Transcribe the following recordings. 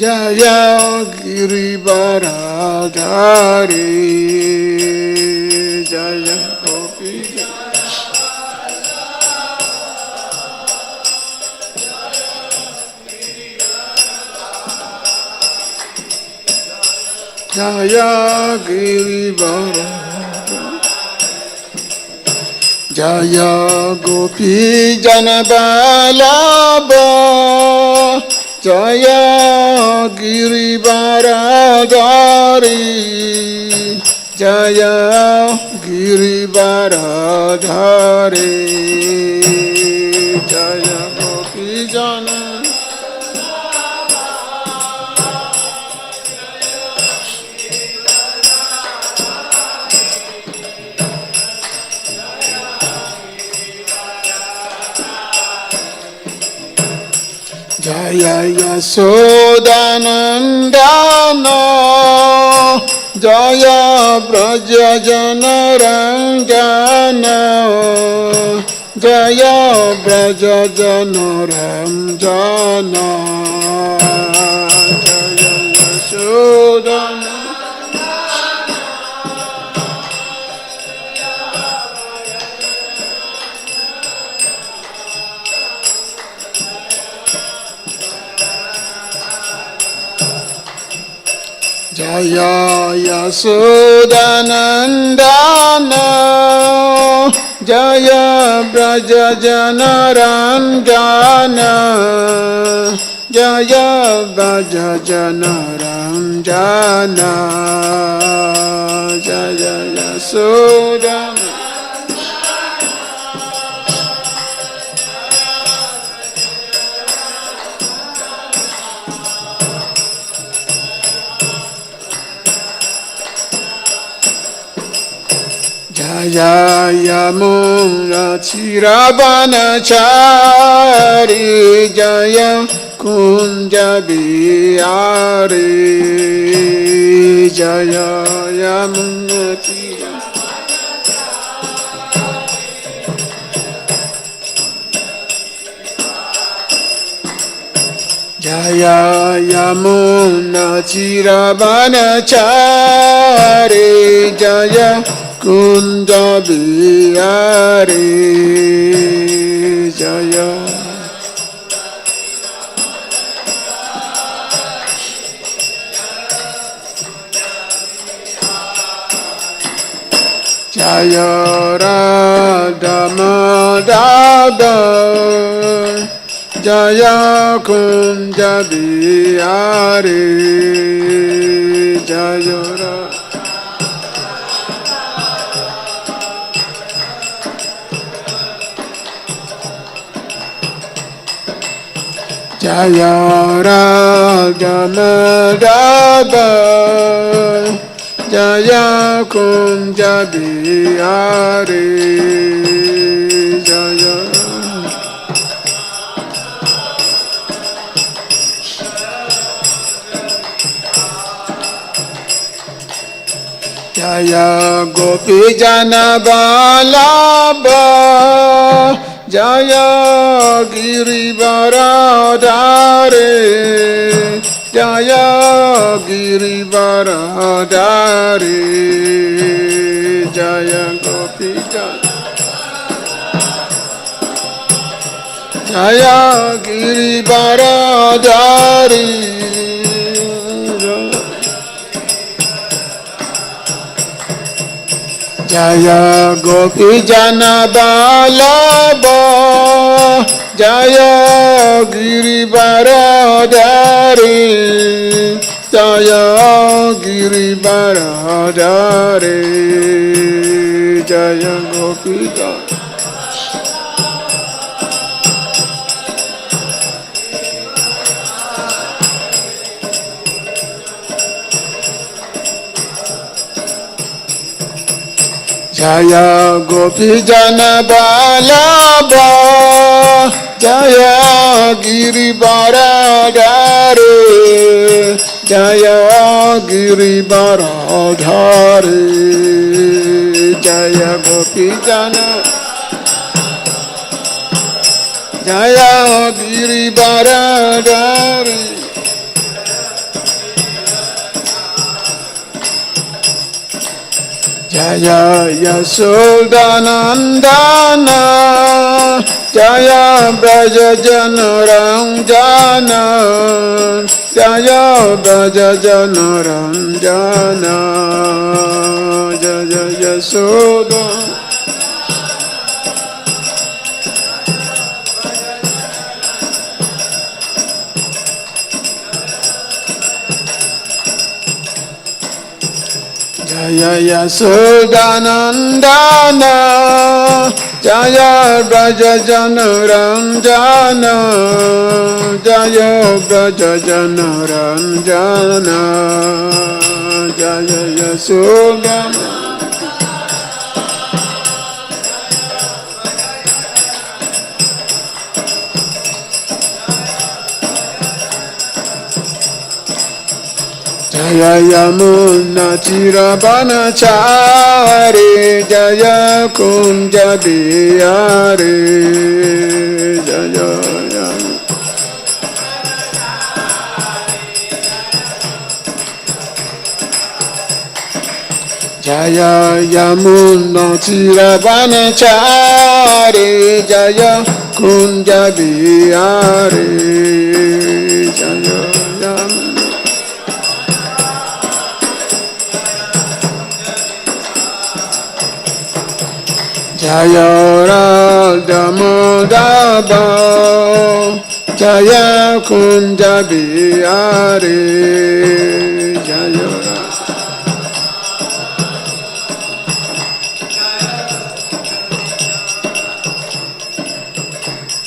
Jaya Girivaradhari Jaya Gopi Jaya Girivaradhari Jaya Gopi Janabalabha Jaya Girivaradhari Jaya Girivaradhari Jaya Gopi Jana Jaya Yashodanandana Jaya Braja Janaranjana Jaya Braja Janaranjana Jaya Yashodanandana Jaya Yashodanandana Jaya Braja Janaranjana Jaya Braja Janaranjana Jaya Yashodanandana Jaya Yamuna Chiravanachari Jaya Kunja Bihari Jaya Yamuna Jaya Yamuna Chiravanachari Jaya Kunja Bihari Jaya Jaya Radha Madhava Jaya Kunja Bihari Jaya Radha Jaya Radha Madhava Jaya Kunja Bihari Jaya Jaya Gopi Jana Vallabha Jaya Girivaradhari Jaya Girivaradhari Jaya Gopi Jaya Girivaradhari Jaya Gopi Jana Vallabha Jaya Girivaradhari Jaya Girivaradhari Jaya Gopi Jaya Gopi Jana Vallabha Jaya Girivaradhari Jaya Girivaradhari Jaya Gopi Jana Jaya Girivaradari. Jaya Yashodanandana. Jaya Braja Janaranjana. Jaya Braja Janaranjana. Jaya Yashodanandana. Jaya Yashodanandana. Jaya Braja Janaranjana. Jaya Braja Janaranjana. Jaya Yashodanandana. Jaya Yamuna Tiravanachari. Jaya Kunja Bihari. Jaya Yamuna. Jaya Yamuna Tiravanachari. Jaya Kunja Bihari. Jaya Yamuna. Jaya Radha Madhava. Jaya Kunja Bihari. Jaya Radha.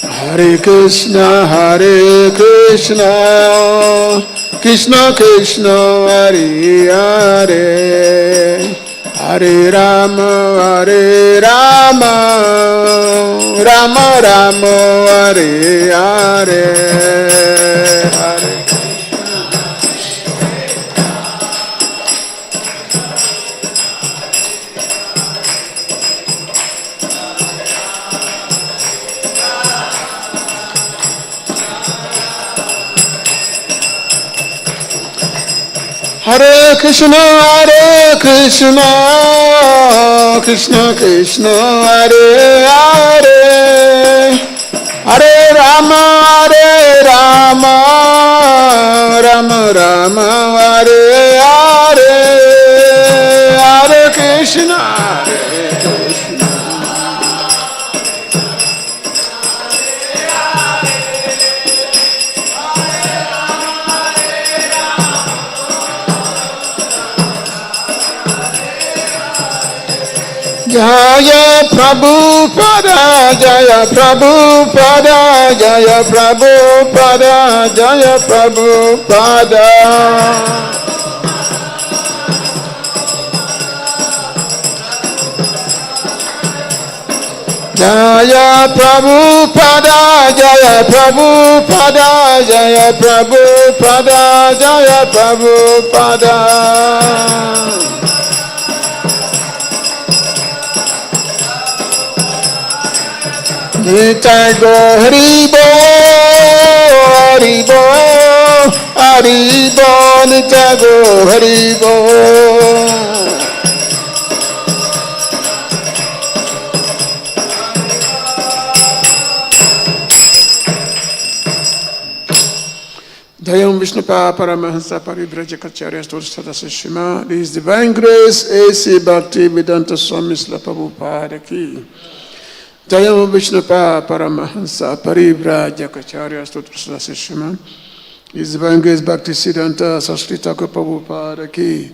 Hare Krishna, Hare Krishna, Krishna Krishna, Hare Hare, Hare Rama, Hare Rama, Rama Rama, Hare Hare, Hare. Hare Krishna, Krishna Krishna, Hare Hare, Hare Rama, Rama Rama, Hare Hare, Hare Krishna, Hare Krishna. Jaya Prabhupada, Jaya Prabhupada, Jaya Prabhupada, Jaya Prabhupada. Jaya Prabhupada, Jaya Prabhupada, Jaya Prabhupada, Jaya Prabhupada. Nitai go Haribo, Haribo, Haribo, Nitai go Haribo. Jayam Vishnupa Paramahansa Parivrajacharya Stodhata Shima. This Divine Grace A.C. Bhakti Vedanta Swami Srila Prabhupada ki. Jayam Vishnupa Paramahansa Parivrajacharya Stodhata Shima. This Divine Grace Bhakti Siddhanta Saraswati Thakur Prabhupada ki.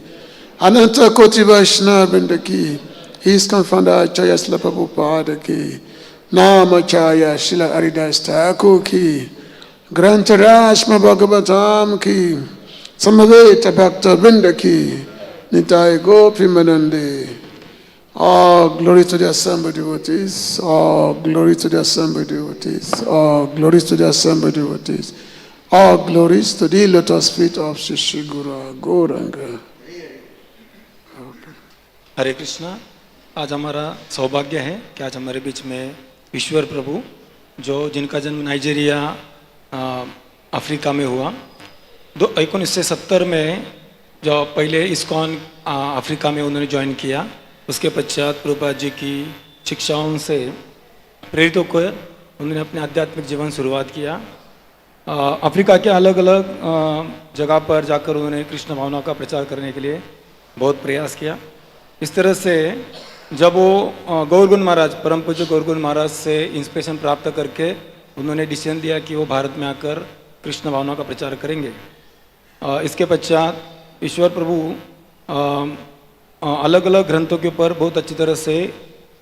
Ananta Koti Vaishnava Vrinda ki. His confounder Acharya Srila Prabhupada ki. Namacharya Srila Haridas Thakur ki. Grantara Srimad Bhagavatam ki, Samaveta Bhakta Vrinda ki, Nitai Gopimanande. All glory to the assembled devotees, all glory to the assembled devotees, all glories to the assembled devotees, all glories to the lotus feet of Shri Guru Gauranga. हरे कृष्णा। आज हमारा सौभाग्य है कि आज हमारे बीच में ईश्वर प्रभु जिनका जन्म नाइजीरिया अफ्रीका में हुआ। 1970 में जो पहले इस्कॉन अफ्रीका में उन्होंने ज्वाइन किया, उसके पश्चात प्रभुपाद जी की शिक्षाओं से प्रेरित होकर उन्होंने अपने आध्यात्मिक जीवन शुरुआत किया। अफ्रीका के अलग अलग जगह पर जाकर उन्होंने कृष्ण भावना का प्रचार करने के लिए बहुत प्रयास किया। इस तरह से जब वो गौरगुण महाराज, परम पूज्य गौरगुण महाराज से इंस्पिरेशन प्राप्त करके उन्होंने डिसीजन दिया कि वो भारत में आकर कृष्ण भावना का प्रचार करेंगे। इसके पश्चात ईश्वर प्रभु अलग अलग ग्रंथों के ऊपर बहुत अच्छी तरह से,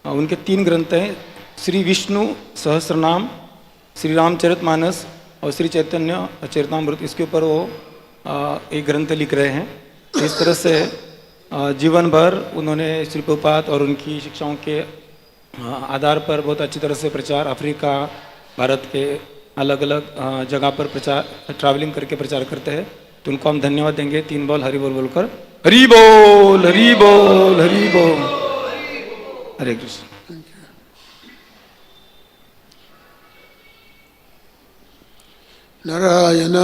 उनके 3 ग्रंथ हैं, श्री विष्णु सहस्त्रनाम, श्री रामचरितमानस और श्री चैतन्य चरितामृत, इसके ऊपर वो एक ग्रंथ लिख रहे हैं। इस तरह से जीवन भर उन्होंने श्री प्रभुपाद और उनकी शिक्षाओं के आधार पर बहुत अच्छी तरह से प्रचार, अफ्रीका, भारत के अलग अलग जगह पर प्रचार, ट्रैवलिंग करके प्रचार करते हैं। तो उनको हम धन्यवाद देंगे 3 बोल हरि बोल बोलकर। हरि बोल, हरि बोल, हरि बोल। हरे कृष्ण। नारायण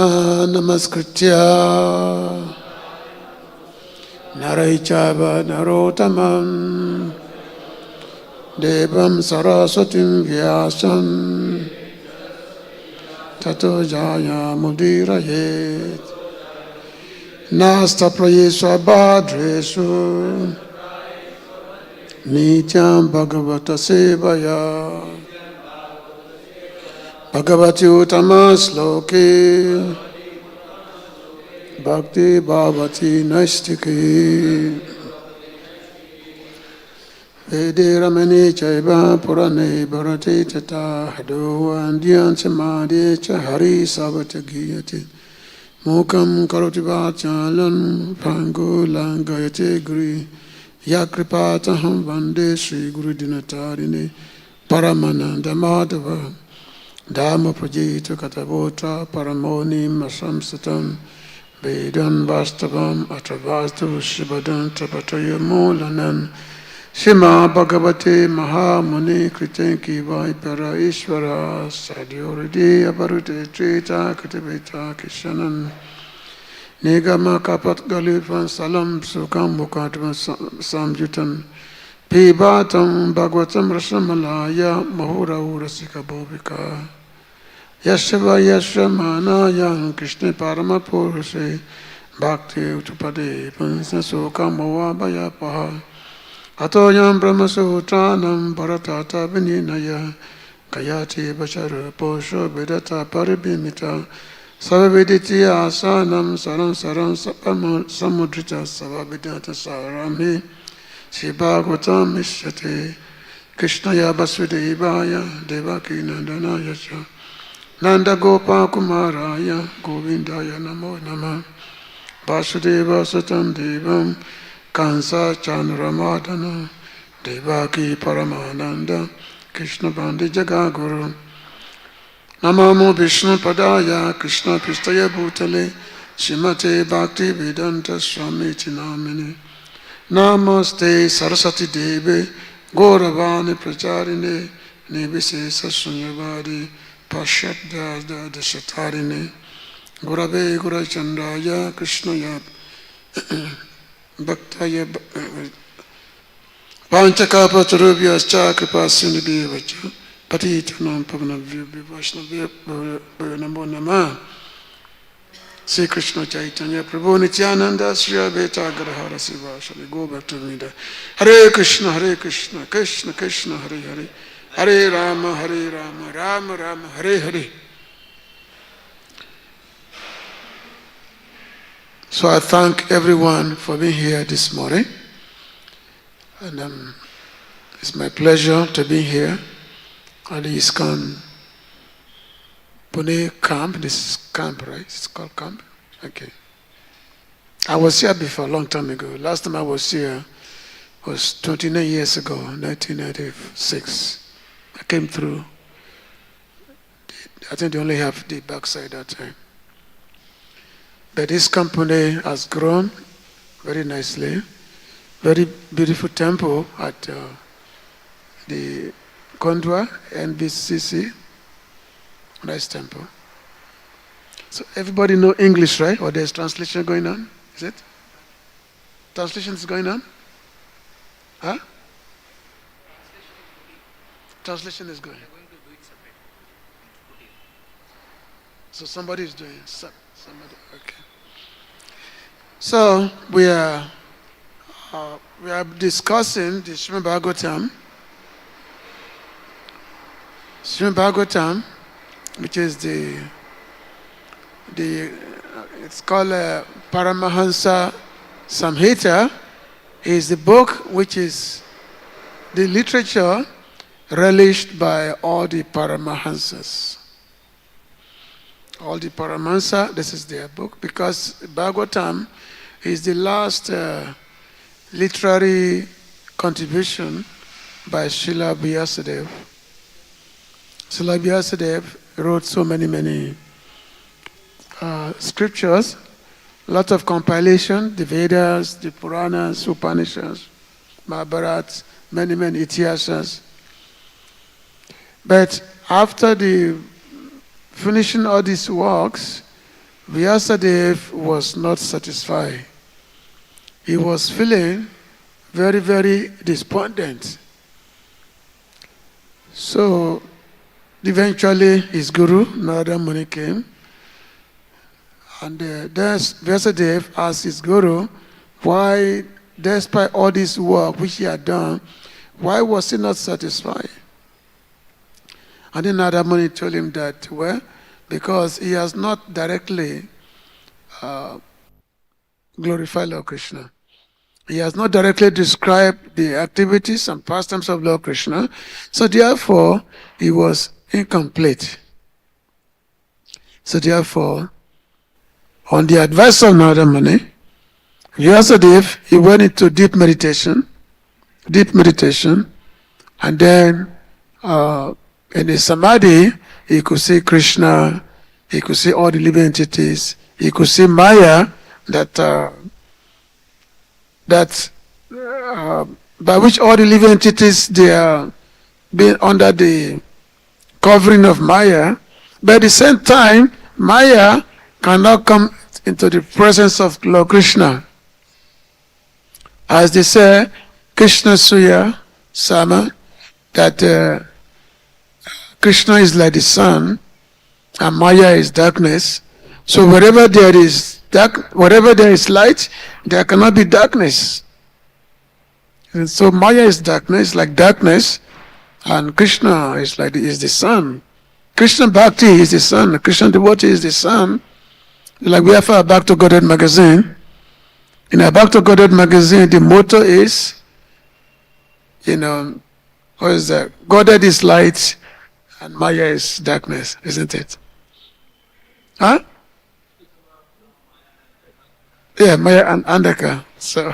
नमस्कृत्य नरै चैव नरोत्तमं देवं सरस्वतीं व्यासं ततो जयमुदीरयेत्। नास्तप्रयेषु भद्रेषु नित्यं भगवत सेवया भगवति उत्तमश्लोके भक्ति भवति नैष्टिकी। वेदे रमणे चैव पुराणे भरते तथा हदोऽन्ध्यं समादे च हरि सवच गीयते। मूकं करोति वाचालं पङ्गुलं गयते गिरि। या कृपातहं वन्दे श्रीगुरुदिनतारिणे परमानन्दमाधव। धामप्रजेत कथबोत्र परमोनिं संस्थितं वेदं वास्तवम् अथ vastu शिवदन्तपतयमूलनं। Srimad Bhagavatam Mahamuni Kriten Kivai Para Ishvara Sadhyoridi Abarute Trita Katavita Kishanan Nigama Kapat Galifan Salam Sukam Mukatma Samjutan Pibatam Bhagavatam Rasamalaya Mahura Urasika Bhuvika Yashava Yashamanaya Krishna Parama Puruse Bhakti Utupade Pansa Sukam Mawabaya Paha Atoyam Brahmasutranam Bharatata Vininaya Kayati Bachara Posho Vedata Paribimita Savaviditi Asanam Saram Saram Samudrita Savavidata Sarami Sibhagavatam Mishyate Krishnaya Vasudevaya Devaki Nandanaya Cha Nanda Gopa Kumaraya Govindaya Namo Namah Vasudeva Satam Devam Kansa Chandramadana Devaki Paramananda Krishna Bandi Jagaguru Namamo Vishnu Padaya Krishna Pistaya Bhutale Shrimate Bhakti Vedanta Swami Chinamini Namaste Saraswati Devi Gauravani Pracharine Nivise Sasunyavadi Pashyadda Dashatarine Gurave Gurachandaya Krishnaya Bhaktaya Panchakapatarubhyascha Kripasindhibhyacha Patitanam Pavanabhyo Vaishnavya Namo Namah. Sri Krishna Chaitanya Prabhu Nityananda Sri Advaita Gadadhara Sivasari. Go back to me there. Hare Krishna, Krishna Krishna, Hare Hare. Hare Rama, Rama Rama, Hare Hare. So I thank everyone for being here this morning. And it's my pleasure to be here at the ISKCON Pune camp. This is camp, right? It's called camp? Okay. I was here before, a long time ago. Last time I was here was 29 years ago, 1996. I came through. I think they only have the backside that time. But this company has grown very nicely. Very beautiful temple at the Kondwa, NBCC. Nice temple. So everybody know English, right? Or there's translation going on? Is it? Translation is going on? Huh? Translation is going. So somebody is doing somebody. Okay. So we are discussing the Srimad Bhagavatam. Srimad Bhagavatam, which is it's called Paramahansa Samhita, is the book which is the literature relished by all the Paramahansas. All the Paramahansa, this is their book, because Bhagavatam is the last literary contribution by Srila Vyasadeva. Srila Vyasadeva wrote so many scriptures, a lot of compilation, the Vedas, the Puranas, Upanishads, Mahabharata, many Itihasas. But after the finishing all these works, Vyasadeva was not satisfied. He was feeling very despondent. So eventually his guru, Narada Muni, came, and Vyasadeva asked his guru, why, despite all this work which he had done, why was he not satisfied? And then Narada Muni told him that, well, because he has not directly glorified Lord Krishna. He has not directly described the activities and pastimes of Lord Krishna, so therefore he was incomplete. So therefore, on the advice of Narada Muni, Vyasadeva, he went into deep meditation, and then in the samadhi, he could see Krishna, he could see all the living entities, he could see Maya, by which all the living entities, they are being under the covering of Maya, but at the same time, Maya cannot come into the presence of Lord Krishna. As they say, Krishna Suya Sama, that Krishna is like the sun and Maya is darkness. So wherever there is light, there cannot be darkness. And so Maya is darkness, like darkness, and Krishna is the sun. Krishna Bhakti is the sun. Krishna devotee is the sun. Like we have our Back to Godhead magazine. In our Back to Godhead magazine, the motto is, what is that? Godhead is light and Maya is darkness, isn't it? Huh? Yeah, Maya and Andhaka. So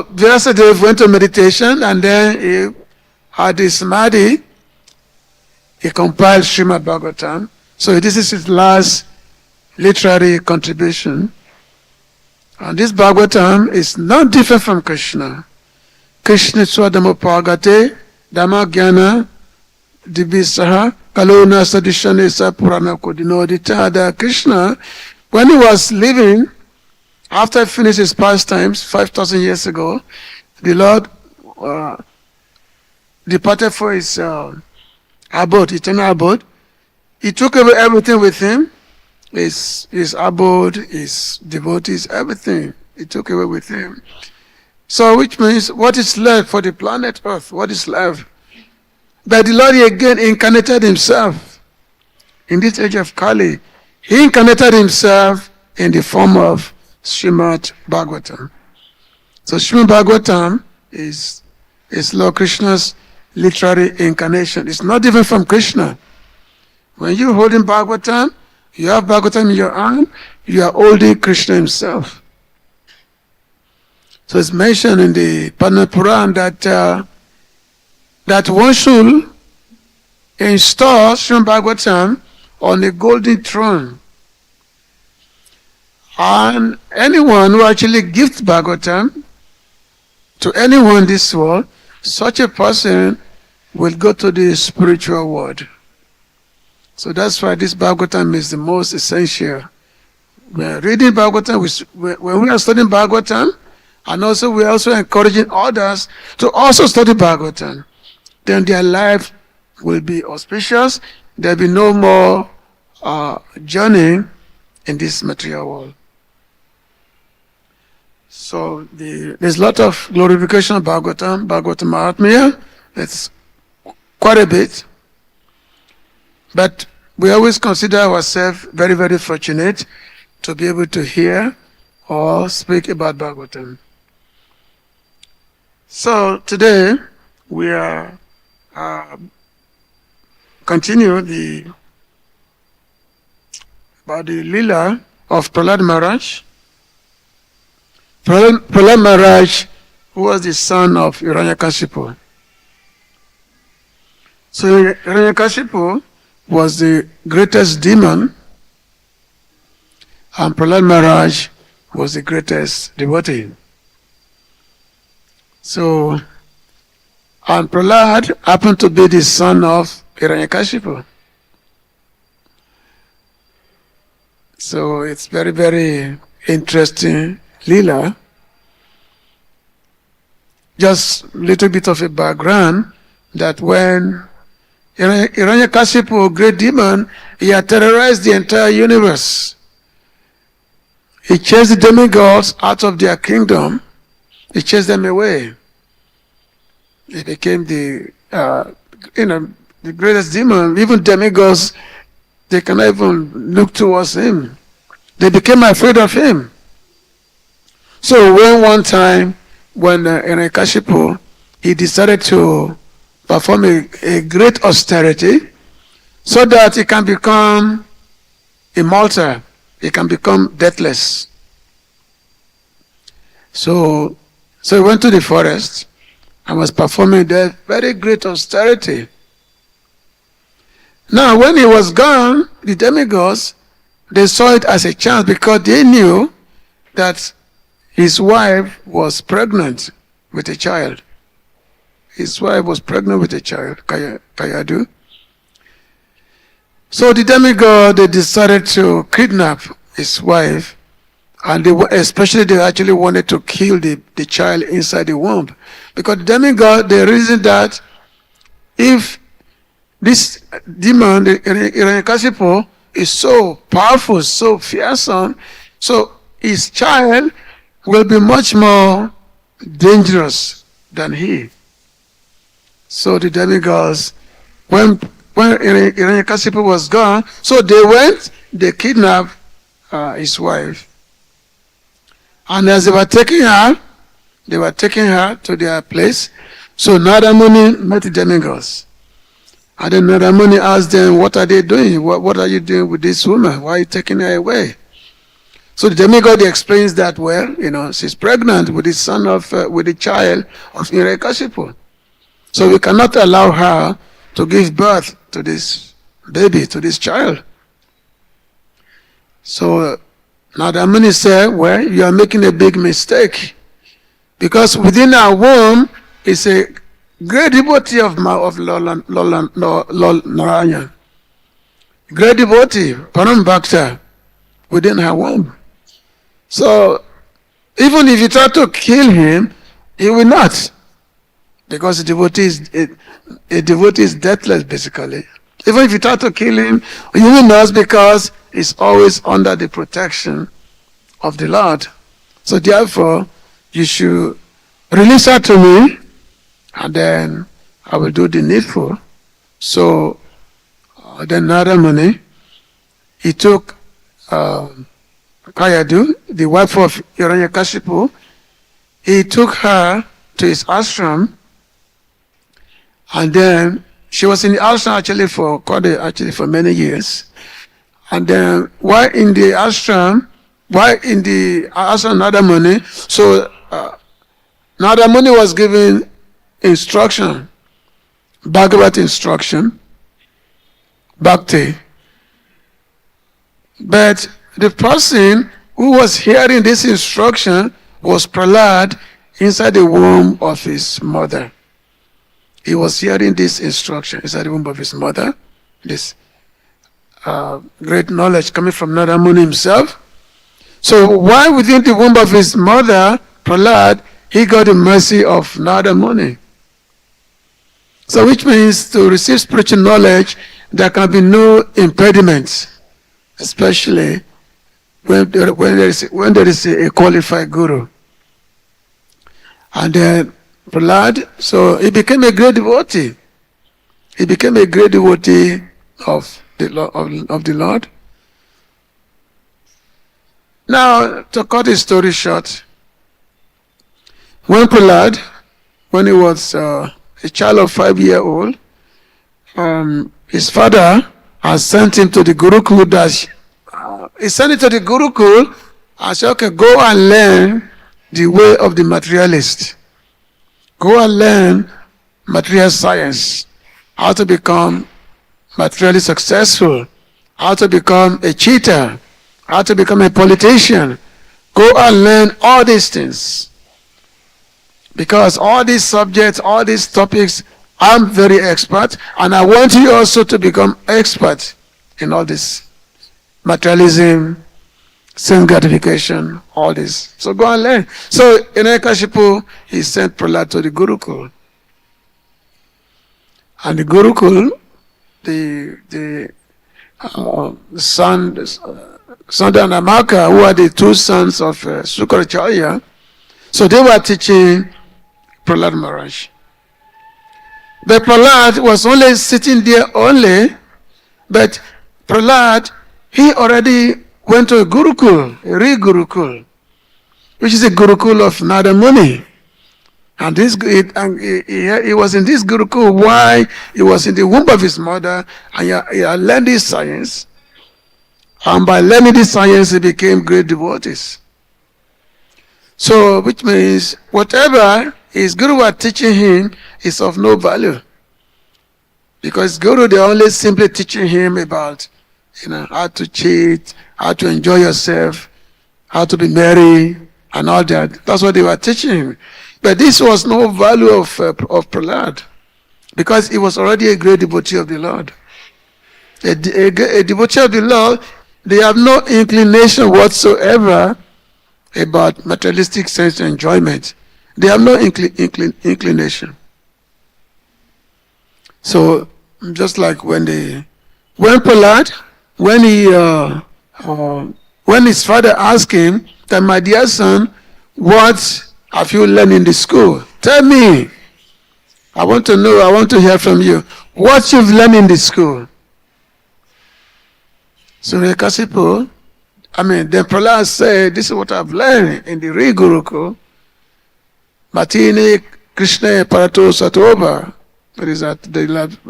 Vyasadeva went to meditation, and then he had his samadhi. He compiled Srimad Bhagavatam. So this is his last literary contribution. And this Bhagavatam is not different from Krishna. Krishna Swadama Pagate, Dhamma Jnana, Divisaha, Kalona Sadishanesa Purana Kodinodita. Krishna, when he was living, after he finished his pastimes 5,000 years ago, the Lord departed for his abode, eternal abode. He took away everything with him, his abode, his devotees, everything. He took away with him. So which means what is left for the planet Earth? What is left? But the Lord again incarnated himself in this age of Kali. He incarnated himself in the form of Srimad Bhagavatam. So Srimad Bhagavatam is Lord Krishna's literary incarnation. It's not different from Krishna. When you're holding Bhagavatam, you have Bhagavatam in your hand, you are holding Krishna himself. So it's mentioned in the Padma Purana that one should install Srimad Bhagavatam on a golden throne. And anyone who actually gives Bhagavatam to anyone in this world, such a person will go to the spiritual world. So that's why this Bhagavatam is the most essential. We are reading Bhagavatam, when we are studying Bhagavatam, and also we are also encouraging others to also study Bhagavatam. Then their life will be auspicious. There will be no more journeying in this material world. So there's a lot of glorification of Bhagavatam Mahatmya. It's quite a bit. But we always consider ourselves very, very fortunate to be able to hear or speak about Bhagavatam. So today we are continue about the Lila of Prahlada Maharaja. Prahlada Maharaja, who was the son of Hiranyakashipu. So Hiranyakashipu was the greatest demon, and Prahlada Maharaja was the greatest devotee. So, and Prahlad happened to be the son of Hiranyakashipu. So it's very, very interesting Leela. Just a little bit of a background that when Hiranyakashipu, great demon, he had terrorized the entire universe. He chased the demigods out of their kingdom. He chased them away. He became the greatest demon. Even demigods, they cannot even look towards him. They became afraid of him. So when one time, when Hiranyakashipu, he decided to perform a great austerity so that he can become immortal, he can become deathless. So he went to the forest and was performing that very great austerity. Now, when he was gone, the demigods, they saw it as a chance because they knew that his wife was pregnant with a child. His wife was pregnant with a child, Kayadu. So the demigod, they decided to kidnap his wife, and they actually wanted to kill the child inside the womb. Because the demigod, they reasoned that if this demon, the Hiranyakashipu, is so powerful, so fearsome, so his child will be much more dangerous than he. So the demigods, when Hiranyakashipu was gone, so they kidnapped his wife. And as they were taking her to their place. So Narada Muni met the demigods. And then Narada Muni asked them, what are they doing? What are you doing with this woman? Why are you taking her away? So the demigod explains that, well, she's pregnant with the son with the child of Hiranyakashipu. So we cannot allow her to give birth to this baby, to this child. So Narada Muni said, well, you are making a big mistake. Because within our womb is a great devotee of Lord Narayan. Great devotee, Param Bhakta, within her womb. So even if you try to kill him, he will not. Because a devotee is deathless, basically. Even if you try to kill him, he will not, because he's always under the protection of the Lord. So therefore, you should release her to me, and then I will do the needful. So then Narada Muni, he took Kayadu, the wife of Hiranyakashipu, he took her to his ashram, and then she was in the ashram actually for many years. And then while in the ashram Narada Muni, so Narada Muni was given instruction, Bhagavat instruction, Bhakti. But the person who was hearing this instruction was Prahlad inside the womb of his mother. He was hearing this instruction inside the womb of his mother. great knowledge coming from Narada Muni himself. So while within the womb of his mother, Prahlad, he got the mercy of Narada Muni. So which means to receive spiritual knowledge, there can be no impediments, especially when there is a qualified guru. And then Prahlad, so he became a great devotee. He became a great devotee of the Lord. Now, to cut his story short, when Prahlad, when he was a child of 5-year-old, his father has sent him to the Gurukul. He sent him to the Gurukul and said, okay, go and learn the way of the materialist. Go and learn material science, how to become materially successful, how to become a cheater, how to become a politician. Go and learn all these things. Because all these subjects, all these topics, I'm very expert, and I want you also to become expert in all this. Materialism, sense gratification, all this. So go and learn. So in Hiranyakashipu, he sent Prahlad to the Gurukul. And the Gurukul, the Sanda and Amaka, who are the two sons of Sukracharya, so they were teaching Prahlada Maharaj. But Prahlad was only sitting there only, but Prahlad, he already went to a Gurukul, a real Gurukul, which is a Gurukul of Narada Muni. And he was in this Gurukul while he was in the womb of his mother, and he had learned this science. And by learning this science, he became great devotees. So, which means whatever his guru was teaching him is of no value. Because guru, they are only simply teaching him about, how to cheat, how to enjoy yourself, how to be merry, and all that. That's what they were teaching him. But this was no value of Prahlad, because he was already a great devotee of the Lord. A devotee of the Lord, they have no inclination whatsoever about materialistic sense enjoyment. They have no inclination. So, just like when Prahlad, when his father asked him that, my dear son, what have you learned in the school? Tell me. I want to know, I want to hear from you. What you've learned in the school? So Hiranyakashipu, then Prahlad said, this is what I've learned in the real Gurukul. Matine Krishna Parato Satoba. That is that we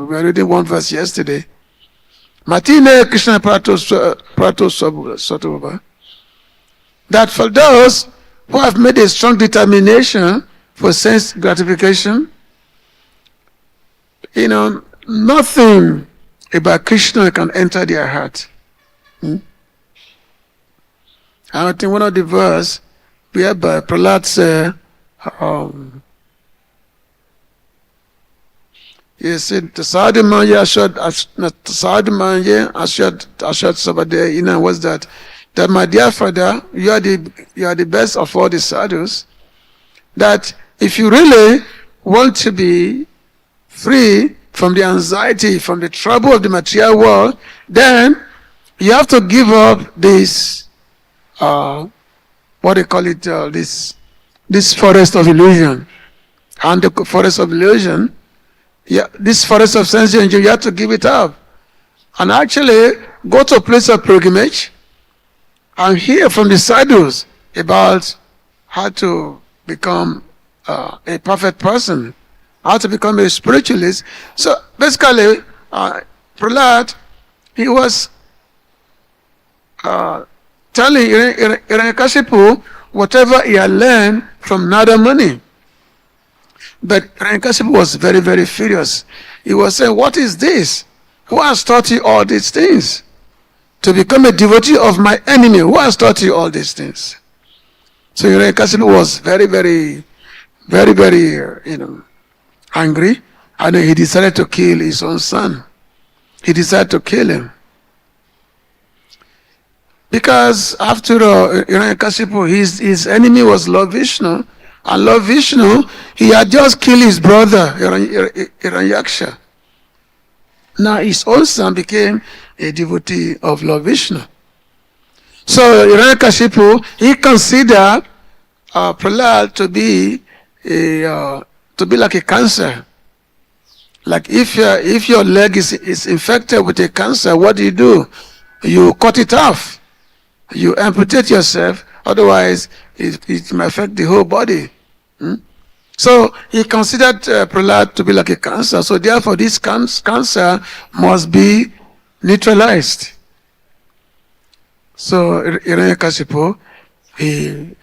were reading one verse yesterday. Matine Krishna Parato Satoba. That for those who have made a strong determination for sense gratification, nothing about Krishna can enter their heart. I think one of the verse whereby Prahlad said, he said, Tasadimanya Ashad Sabade, was that my dear father, you are the best of all the sadhus, that if you really want to be free from the anxiety, from the trouble of the material world, then you have to give up this, what they call it, this forest of illusion. And the forest of illusion, this forest of sense enjoyment, you have to give it up. And actually go to a place of pilgrimage and hear from the sadhus about how to become a perfect person, how to become a spiritualist. So basically, Prahlad, he was telling Hiranyakashipu whatever he had learned from Narada Muni. But Hiranyakashipu was very, very furious. He was saying, what is this? Who has taught you all these things? To become a devotee of my enemy, who has taught you all these things? So Hiranyakashipu was very, very, very, very, angry. And he decided to kill his own son. He decided to kill him. Because after all, Hiranyakashipu, his enemy was Lord Vishnu. And Lord Vishnu, he had just killed his brother, Hiranyaksha. Now his own son became a devotee of Lord Vishnu. So Hiranyakashipu, he considered Prahlad to be like a cancer. Like if your leg is infected with a cancer, what do? You cut it off. You amputate yourself, otherwise it may affect the whole body. So he considered Prahlad to be like a cancer. So therefore this cancer must be neutralized. So Hiranyakashipu, he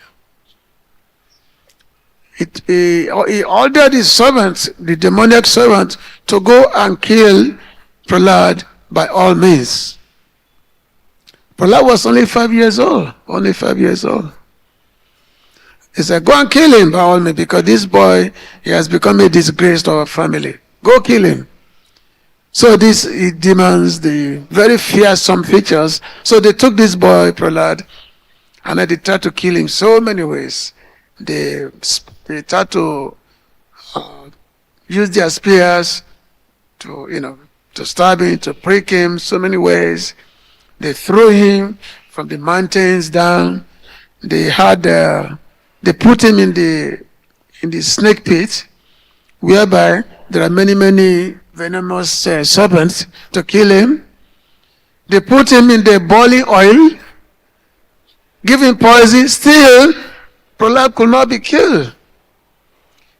ordered his servants, the demoniac servant, to go and kill Prahlad by all means. Prahlad was only 5 years old. Only 5 years old. He said, go and kill him by all means, because this boy, he has become a disgrace to our family. Go kill him. So it demands the very fearsome features. So they took this boy, Prahlad, and they tried to kill him so many ways. They tried to use their spears to stab him, to prick him so many ways. They threw him from the mountains down. They put him in the snake pit, whereby there are many venomous serpents to kill him. They put him in the boiling oil, give him poison. Still, Prahlad could not be killed.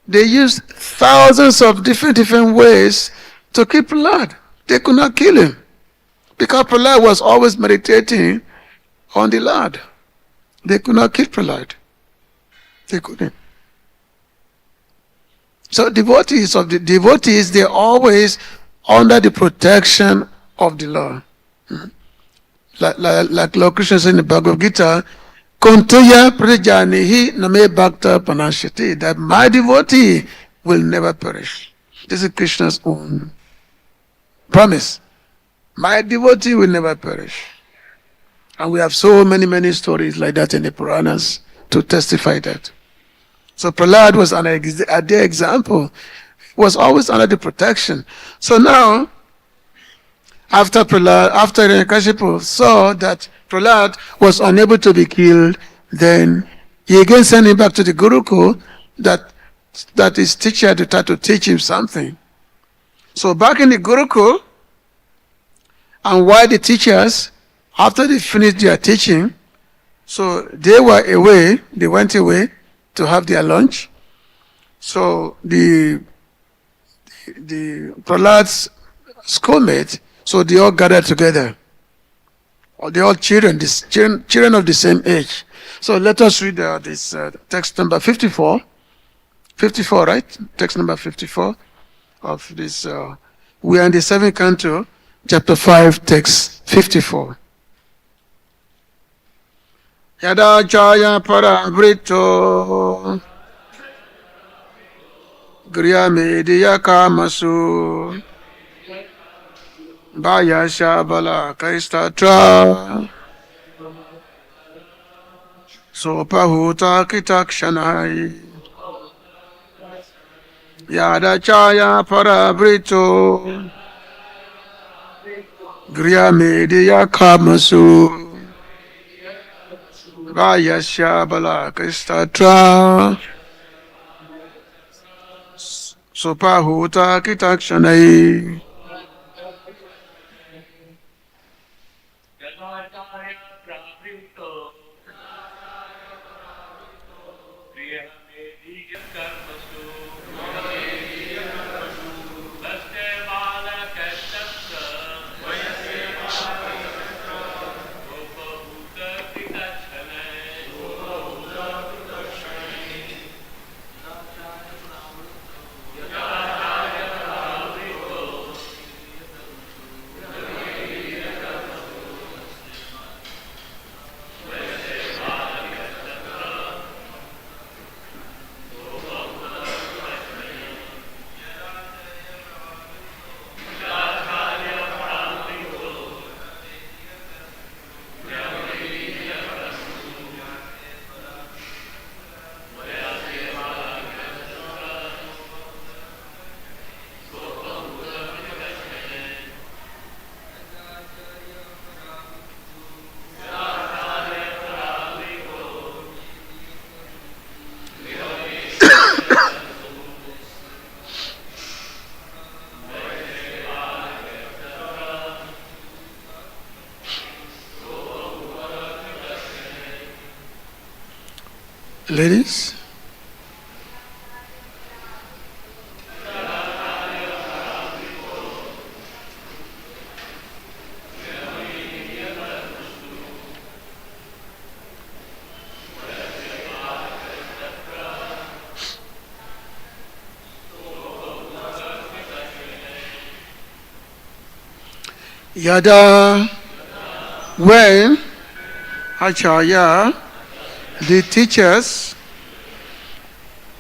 They used thousands of different ways to kill Prahlad. They could not kill him, because Prahlad was always meditating on the Lord. They could not kill Prahlad. They couldn't. So devotees, they're always under the protection of the Lord. Like Lord Krishna said in the Bhagavad Gita, Kuntuya Prajanihi Name Bhakta Panashati, that my devotee will never perish. This is Krishna's own promise. My devotee will never perish. And we have so many stories like that in the Puranas to testify that. So Prahlad was a their example, was always under the protection. So now, after Hiranyakashipu saw that Prahlad was unable to be killed, then he again sent him back to the Gurukul, that his teacher had to try to teach him something. So back in the Gurukul, and while the teachers, after they finished their teaching, so they went away to have their lunch. So the Prahlad's schoolmates, so they all gathered together. They're all children of the same age. So let us read this text number 54. 54, right? Text number 54 of this. We are in the 7th canto, chapter 5, text 54. Yada chaya paravrito griya mediya kamasu baya shabala kaistatra sopahuta kitakshanai. Yada chaya paravrito griya mediya kamasu Vayasya bala kristatra Sopahuta kitakshanai. Ladies? Yada, when Acharya, the teachers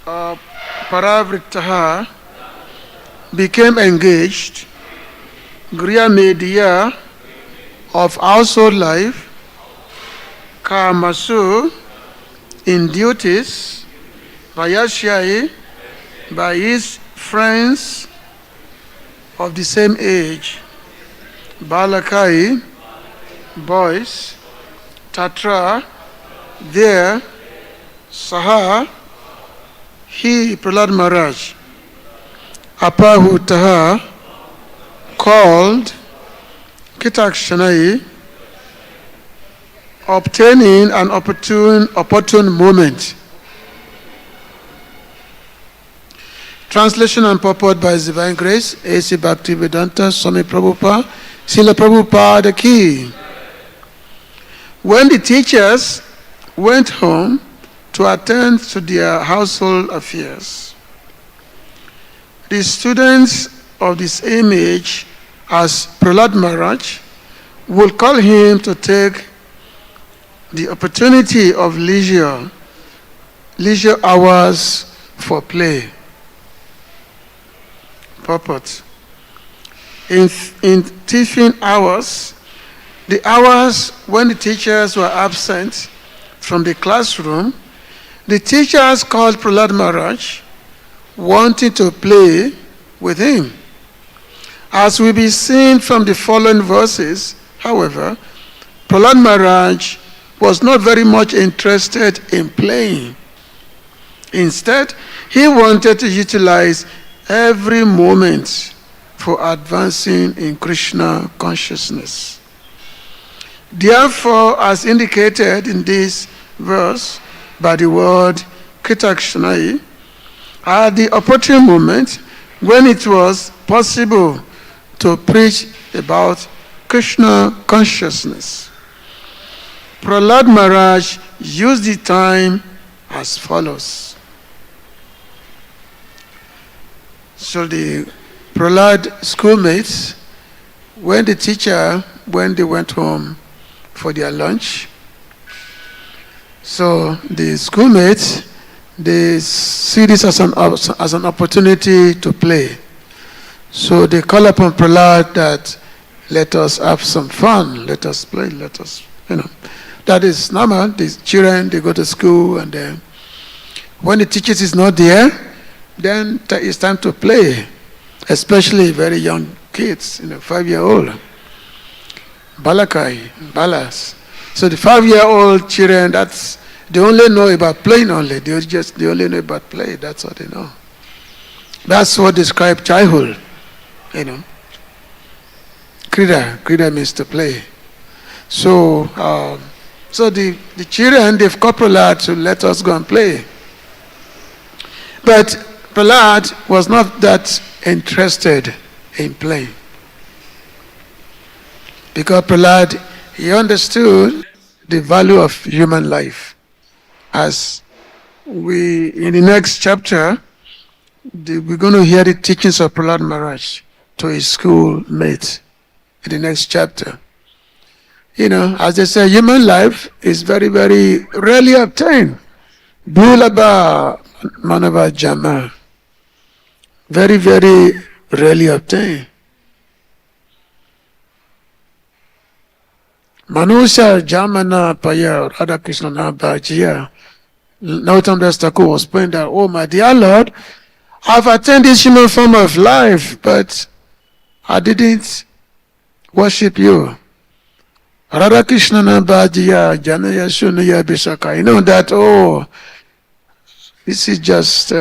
of Paravrittaha became engaged, Griya media of household life, Kamasu in duties, Vayashyai by his friends of the same age, Balakai, boys, Tatra, there, Saha, he, Prahlada Maharaj, Apahutaha, called, Kitakshanai, obtaining an opportune moment. Translation and purport by His Divine Grace, A.C. Bhaktivedanta Swami Prabhupada, Srila Prabhupada Ki. When the teachers went home to attend to their household affairs, the students of the same age as Prahlada Maharaj would call him to take the opportunity of leisure hours for play. Purport. In tiffin hours, the hours when the teachers were absent from the classroom, the teachers called Prahlada Maharaj, wanting to play with him. As will be seen from the following verses, however, Prahlada Maharaj was not very much interested in playing. Instead, he wanted to utilize every moment for advancing in Krishna consciousness. Therefore, as indicated in this verse by the word Kitakshanai, at the opportune moment when it was possible to preach about Krishna consciousness, Prahlada Maharaj used the time as follows. So the Prahlad schoolmates, when they went home for their lunch, so the schoolmates, they see this as an opportunity to play. So they call upon Prahlad that let us have some fun, let us play, That is normal. The children, they go to school, and then when the teachers is not there, then it's time to play, especially very young kids, 5-year-old. Balakai, balas. So the 5-year-old children, they only know about playing only. They only know about play. That's what they know. That's what describes childhood, Krida means to play. So, the children, they've called Prahlad to let us go and play. But Prahlad was not that interested in playing. Because Prahlad, he understood the value of human life. As in the next chapter, we're going to hear the teachings of Prahlada Maharaj to his schoolmates in the next chapter. As they say, human life is very, very rarely obtained. Dulaba manava jama. Very, very rarely obtained. Manusha jamana paya Radha Krishna na bhajiya. Nautam Das Thakur was praying that, oh my dear Lord, I've attained this human form of life, but I didn't worship you. Radha Krishna na bhajiya janaya shunaya bisaka. That, this is just,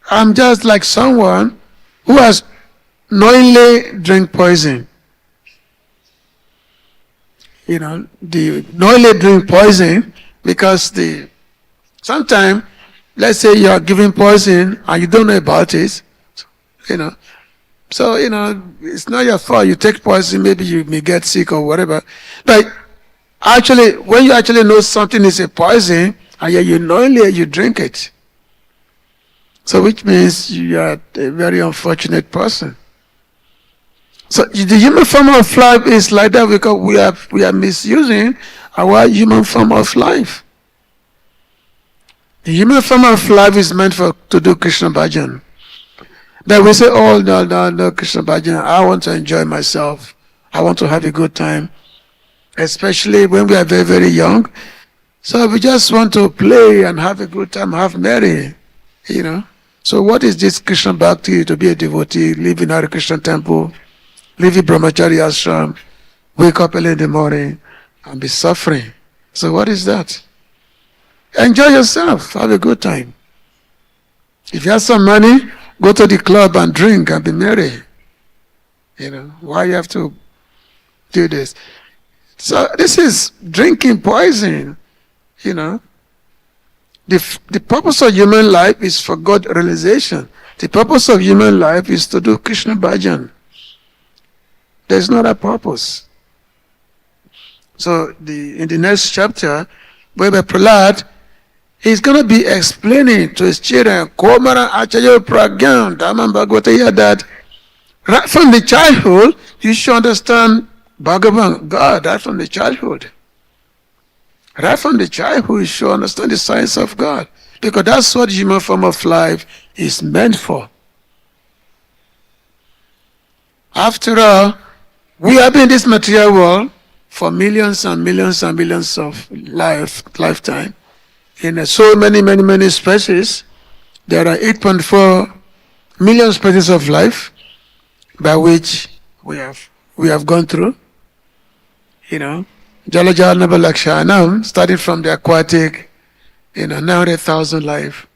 I'm just like someone who has knowingly drank poison. The knowingly drink poison because the Sometimes, let's say you are giving poison and you don't know about it, you know. So, it's not your fault. You take poison, maybe you may get sick or whatever. But actually, when you actually know something is a poison, and yet you knowingly you drink it. So which means you are a very unfortunate person. So the human form of life is like that because we are misusing our human form of life. The human form of life is meant to do Krishna bhajan. Then we say, oh, no, Krishna bhajan, I want to enjoy myself. I want to have a good time. Especially when we are very, very young. So we just want to play and have a good time, have merry, So what is this Krishna bhakti, to be a devotee, live in Hare Krishna temple, live in brahmachari ashram, wake up early in the morning and be suffering? So what is that? Enjoy yourself, have a good time. If you have some money, go to the club and drink and be merry. Why you have to do this? So this is drinking poison, The purpose of human life is for God realization. The purpose of human life is to do Krishna bhajan. There's not a purpose. So in the next chapter, whereby Prahlada is going to be explaining to his children, Komara Acharya Pragyan, Dhamma Bhagavata, that right from the childhood, you should understand Bhagavan, God, right from the childhood. Right from the childhood, you should understand the science of God. Because that's what the human form of life is meant for. After all, we have been in this material world for millions and millions and millions of lifetime. In so many species, there are 8.4 million species of life by which we have gone through. Jalajal Nabalakshanam, starting from the aquatic, 900,000 life.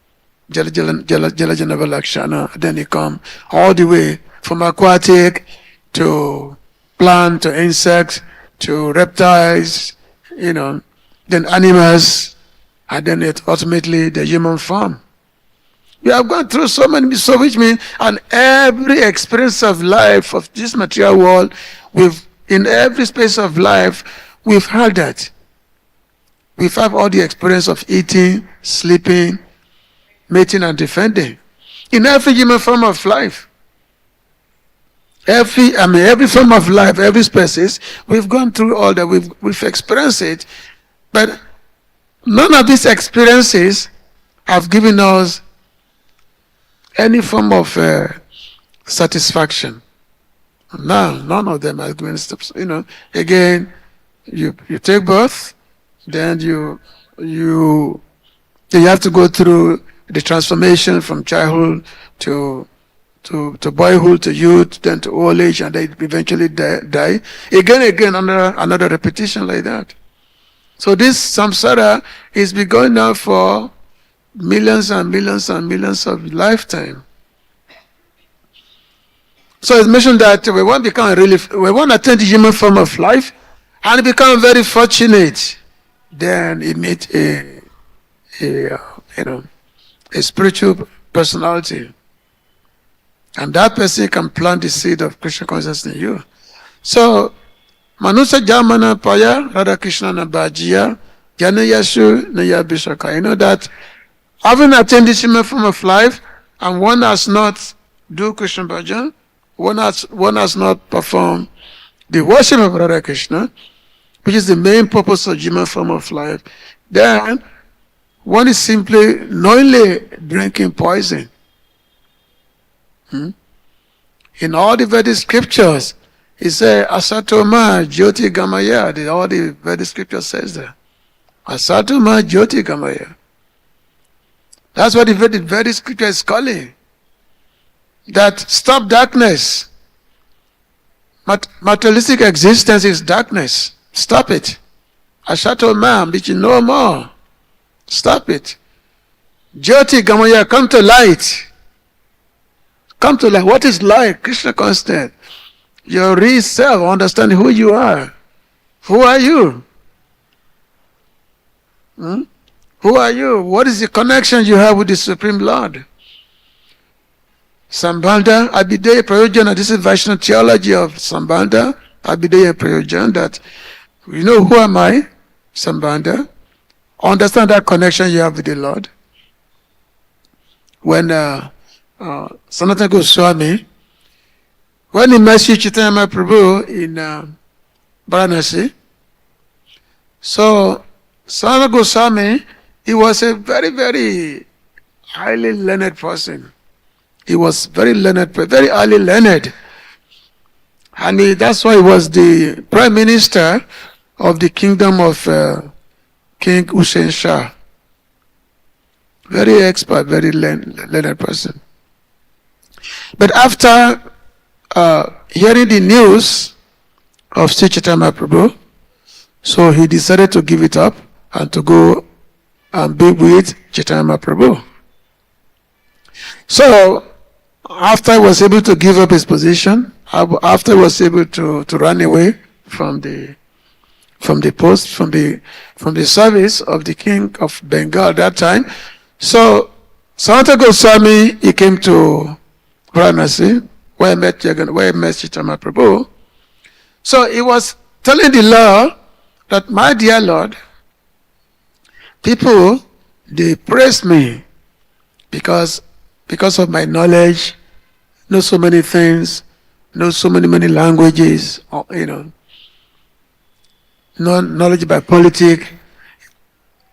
Jalajal Nabalakshana, then you come all the way from aquatic to plant, to insects, to reptiles, then animals, and then ultimately the human form. We have gone through so which means, and every experience of life of this material world, in every space of life, we've had that. We've had all the experience of eating, sleeping, mating, and defending. In every human form of life. Every form of life, every species, we've gone through all that, we've experienced it. But none of these experiences have given us any form of satisfaction. None of them have given steps. Again, you take birth, then you have to go through the transformation from childhood to boyhood, to youth, then to old age, and then eventually die. Again, another repetition like that. So this samsara is been going on for millions and millions and millions of lifetime. So it's mentioned that we want to attain the human form of life and become very fortunate. Then it meets a spiritual personality. And that person can plant the seed of Krishna consciousness in you. So, Manusa Jamana Paya, Radha Krishna Nabhajiya, Janayashu Naya Bishaka. That having attained this human form of life, and one has not do Krishna bhajan, one has not performed the worship of Radha Krishna, which is the main purpose of human form of life, then one is simply knowingly drinking poison. In all the Vedic scriptures, it says, Asatoma Jyoti Gamaya. All the Vedic scriptures says that. Asatoma Jyoti Gamaya. That's what the Vedic scripture is calling. That stop darkness. Materialistic existence is darkness. Stop it. Asatoma, which is no more. Stop it. Jyoti Gamaya, come to light. Come to light. What is light? Krishna constant. Your real self, understand who you are. Who are you? Who Who are you? What is the connection you have with the Supreme Lord? Sambandha, Abhideya, Prayojana. This is Vaishnava theology of Sambandha, Abhideya, Prayojana, that you know, who am I? Sambandha. Understand that connection you have with the Lord. When Sanatana Goswami, when he met Sri Chaitanya Prabhu in Varanasi, so Sanatana Goswami, he was a very, very highly learned person. He was very learned, very highly learned. And that's why he was the prime minister of the kingdom of King Hussein Shah. Very expert, very learned person. But after hearing the news of Sri Chaitanya Prabhu, so he decided to give it up and to go and be with Chaitanya Prabhu. So after he was able to give up his position, after he was able to run away from the post, from the service of the king of Bengal at that time, so Sanatana Goswami, he came to Varanasi, where he met Chaitanya Prabhu. So he was telling the Lord that, my dear Lord, people, they praise me because of my knowledge, know so many things, know so many languages, knowledge by politics.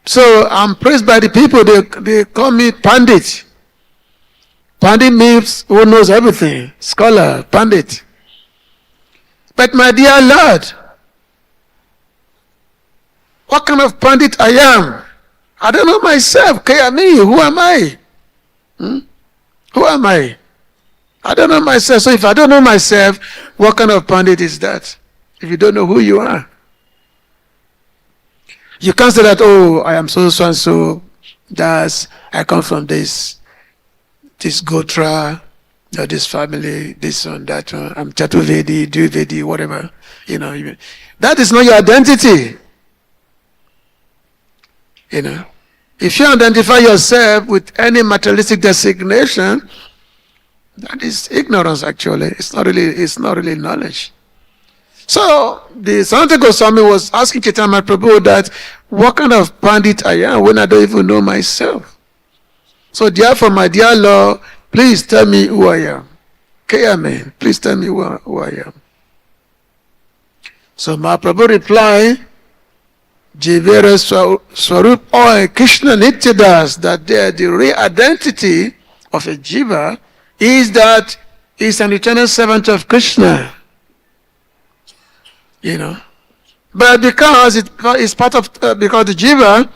So I'm praised by the people. They call me Pandit. Pandit means who knows everything. Scholar, Pandit. But my dear Lord, what kind of Pandit I am? I don't know myself. Kayami, who am I? Who am I? I don't know myself. So if I don't know myself, what kind of Pandit is that? If you don't know who you are. You can't say that, oh, I am so and so, I come from this Gotra, this family, this one, that one, I'm Chaturvedi, Dvivedi, whatever. That is not your identity. If you identify yourself with any materialistic designation, that is ignorance actually. It's not really knowledge. So the Sanatana Goswami was asking Chaitanya Prabhu that, what kind of Pandit I am when I don't even know myself? So therefore, my dear Lord, please tell me who I am. Amen. Please tell me who I am. So Mahaprabhu replied, Jivera Swarup or Krishna Nityadas, that the real identity of a jiva is that he's an eternal servant of Krishna. But because it's part of, because the jiva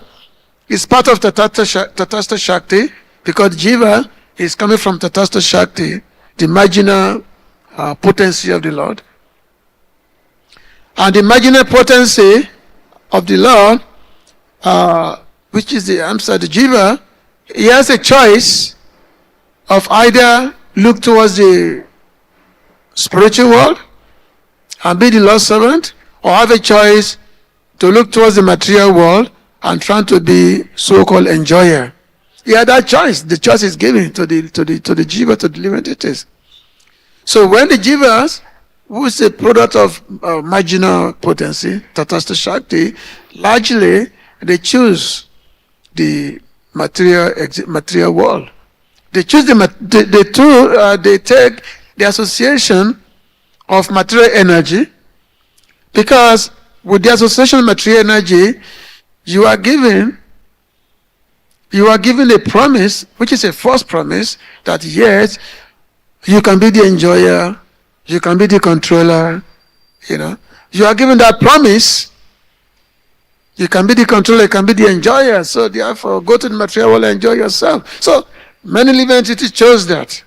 is part of Tatastha Shakti, because jiva is coming from Tatastha Shakti, the marginal potency of the Lord. And the marginal potency of the Lord, which is the jiva, he has a choice of either look towards the spiritual world and be the Lord's servant, or have a choice to look towards the material world and try to be so-called enjoyer. He had that choice. The choice is given to the jiva, to the living entities. So when the jivas, who is a product of marginal potency, Tatastha Shakti, largely they choose the material world. They choose they take the association of material energy, because with the association of material energy, you are given a promise, which is a false promise, that yes, you can be the enjoyer, you can be the controller, You are given that promise. You can be the controller, you can be the enjoyer. So therefore, go to the material world and enjoy yourself. So many living entities chose that.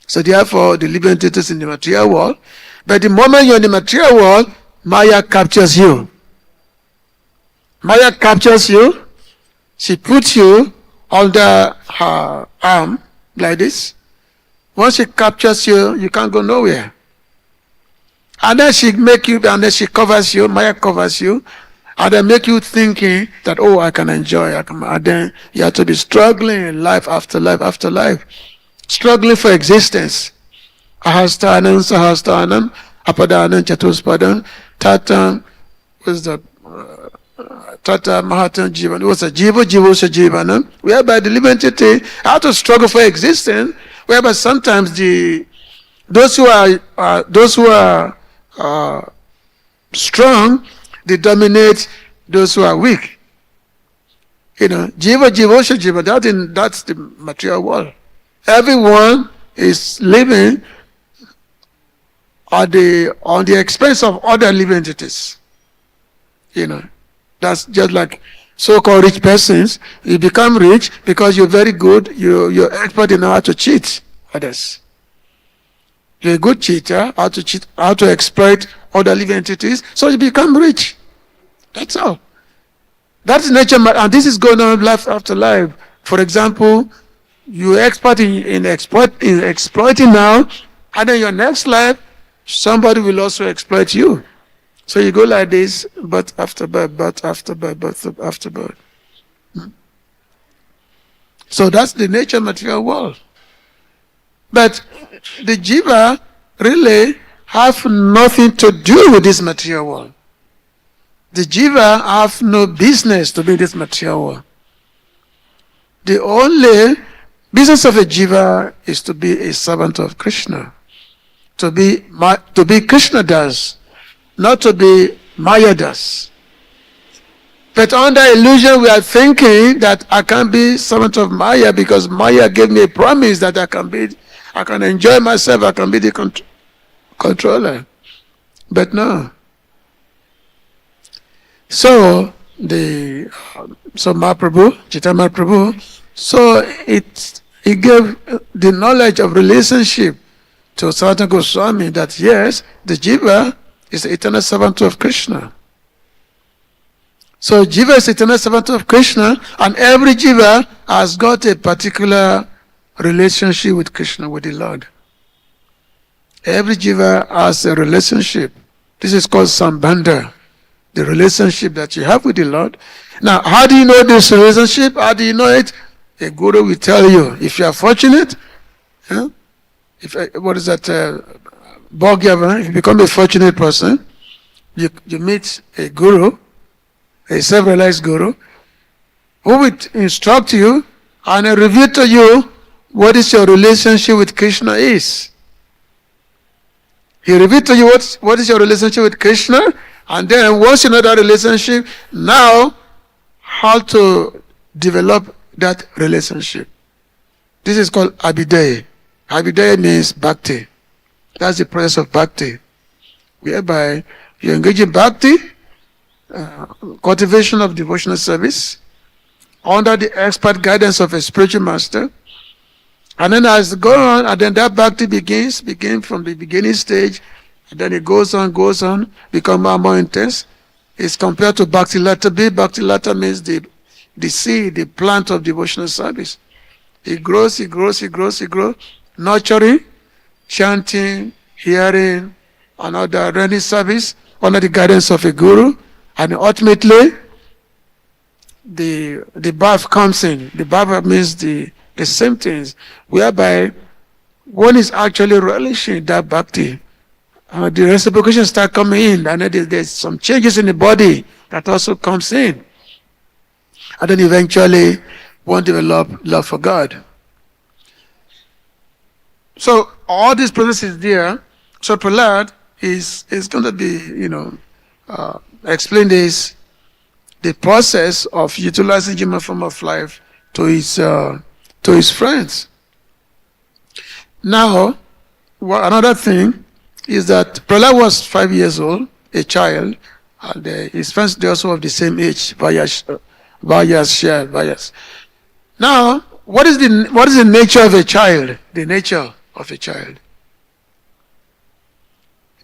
So therefore, the living entities in the material world. But the moment you're in the material world, Maya captures you. Maya captures you. She puts you under her arm like this. Once she captures you, you can't go nowhere. And then she covers you, Maya covers you, And they make you thinking that, oh, I can enjoy. And then you have to be struggling life after life after life. Struggling for existence. Ahastanam, sahastanam, apadanam, chatuspadam, tatam, was the Tata Mahatan Jivan. It was a jiva, jiva, jivanam, whereby the living entity have to struggle for existence, whereby sometimes those who are strong, they dominate those who are weak. Jiva, jiva, jiva, that's the material world. Everyone is living on the expense of other living entities. That's just like so-called rich persons. You become rich because you're very good, you're expert in how to cheat others. You're a good cheater, how to exploit other living entities, so you become rich. That's all. That's nature, and this is going on life after life. For example, you're expert in exploiting now, and then your next life, somebody will also exploit you. So you go like this, but after birth, but after birth, but after birth. So that's the nature material world. But the jiva really have nothing to do with this material world. The jiva have no business to be in this material world. The only business of a jiva is to be a servant of Krishna. To be Krishna das, not to be Maya das. But under illusion, we are thinking that I can be servant of Maya because Maya gave me a promise that I can enjoy myself, I can be the controller. But no. So Mahaprabhu, Chaitanya Mahaprabhu, so he gave the knowledge of relationship to Sanatana Goswami that yes, the jiva is the eternal servant of Krishna. So jiva is the eternal servant of Krishna, and every jiva has got a particular relationship with Krishna, with the Lord. Every jiva has a relationship. This is called sambandha, the relationship that you have with the Lord. Now, how do you know this relationship? How do you know it? A guru will tell you. If you are fortunate, if you become a fortunate person, you meet a guru, a self-realized guru, who will instruct you and reveal to you what is your relationship with Krishna is. He reveals to you what is your relationship with Krishna, and then once you know that relationship, now how to develop that relationship. This is called abhidaya. Abhidaya means bhakti. That's the process of bhakti, whereby you engage in bhakti, cultivation of devotional service, under the expert guidance of a spiritual master. And then as it goes on, and then that bhakti begins from the beginning stage, and then it goes on, become more and more intense. It's compared to bhakti lata. Bhakti lata means the seed, the plant of devotional service. It grows, nurturing, chanting, hearing, and other running service under the guidance of a guru, and ultimately the bhav comes in. The bhav means the same things, whereby one is actually relishing that bhakti. The reciprocation start coming in, and then there's some changes in the body that also comes in. And then eventually one develop love for God. So all this process is there. So Prahlad is going to be, explain this, the process of utilizing human form of life to his friends. Now, another thing is that Prahlad was 5 years old, a child, and his friends, they also have the same age, Vyas. Now, what is the nature of a child? The nature of a child.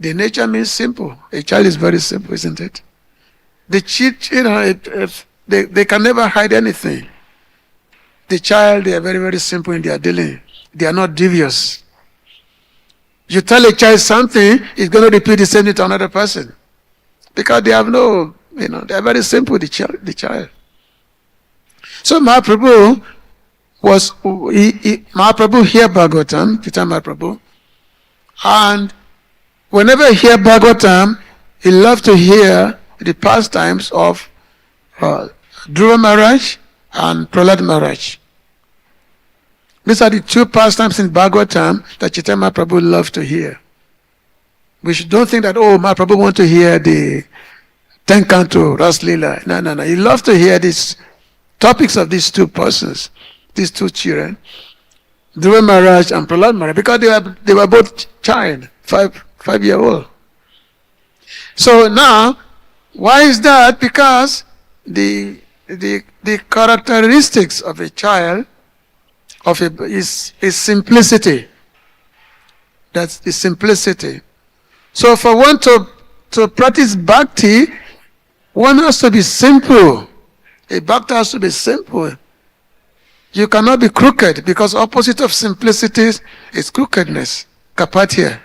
The nature means simple. A child is very simple, isn't it? The they can never hide anything. The child, they are very, very simple in their dealing. They are not devious. You tell a child something, it's going to repeat the same thing to another person. Because they have no They are very simple, the child. So Mahaprabhu Mahaprabhu hear Bhagavatam, Chaitanya Mahaprabhu, and whenever he hear Bhagavatam, he loved to hear the pastimes of Dhruva Maharaj and Prahlada Maharaja. These are the two pastimes in Bhagavatam that Chaitanya Mahaprabhu loved to hear. We don't think that, Mahaprabhu want to hear the 10 canto, Ras Leela. No. He loved to hear these topics of these two persons, these two children, Dhruva Maharaj and Prahlada Maharaj, because they were both child, 5-year-old. So now, why is that? Because the characteristics of a child is simplicity. That's the simplicity. So for one to practice bhakti, one has to be simple. A bhakti has to be simple. You cannot be crooked, because opposite of simplicity is crookedness, kapatya.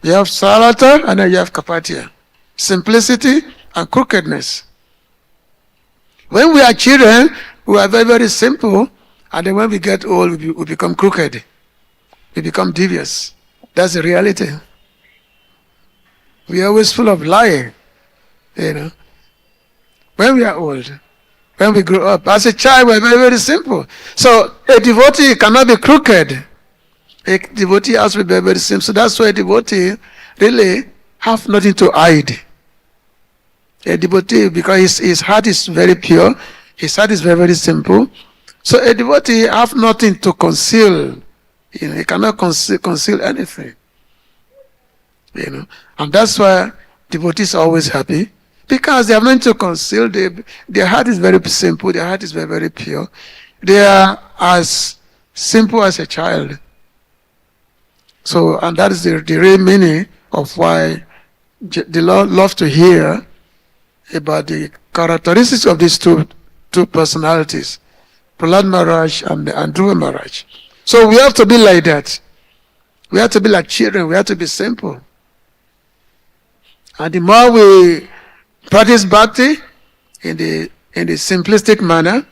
You have sarata and then you have kapatya. Simplicity and crookedness. When we are children, we are very, very simple, and then when we get old, we become crooked. We become devious. That's the reality. We are always full of lying, When we are old, when we grow up. As a child, we are very, very simple. So a devotee cannot be crooked. A devotee has to be very, very simple. So that's why a devotee really have nothing to hide. A devotee, because his heart is very pure, his heart is very, very simple. So a devotee have nothing to conceal. He cannot conceal anything. And that's why devotees are always happy, because they have nothing to conceal. Their heart is very simple. Their heart is very, very pure. They are as simple as a child. So, and that is the real meaning of why the Lord loves to hear about the characteristics of these two personalities, Prahlada Maharaj and Dhruva Maharaj. So we have to be like that. We have to be like children. We have to be simple. And the more we practice bhakti in the simplistic manner,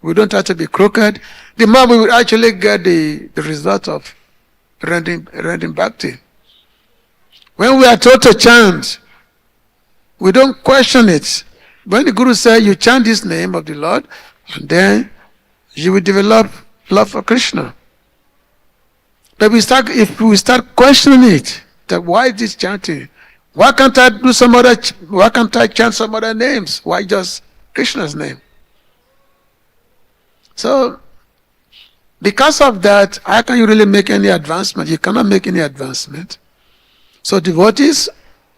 we don't have to be crooked, the more we will actually get the result of rendering bhakti. When we are told to chant, we don't question it. When the Guru says you chant this name of the Lord, and then you will develop love for Krishna. But if we start questioning it, that why this chanting? Why can't I chant some other names? Why just Krishna's name? So, because of that, how can you really make any advancement? You cannot make any advancement. So devotees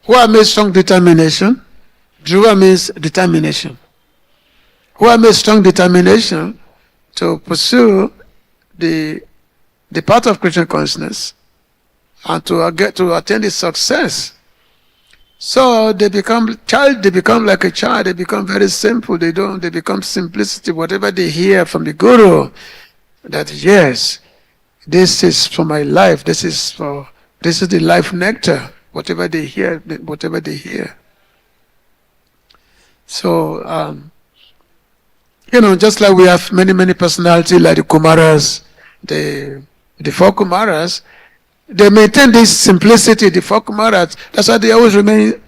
who have made strong determination, Dhruva means determination, who have made strong determination to pursue the path of Krishna consciousness and to attain the success. So they become like a child, they become very simple, they become simplicity. Whatever they hear from the Guru, that yes, this is for my life, this is the life nectar, whatever they hear. So, just like we have many personalities like the Kumaras, the 4 Kumaras, they maintain this simplicity, the 4 Kumaras. That's why they always remain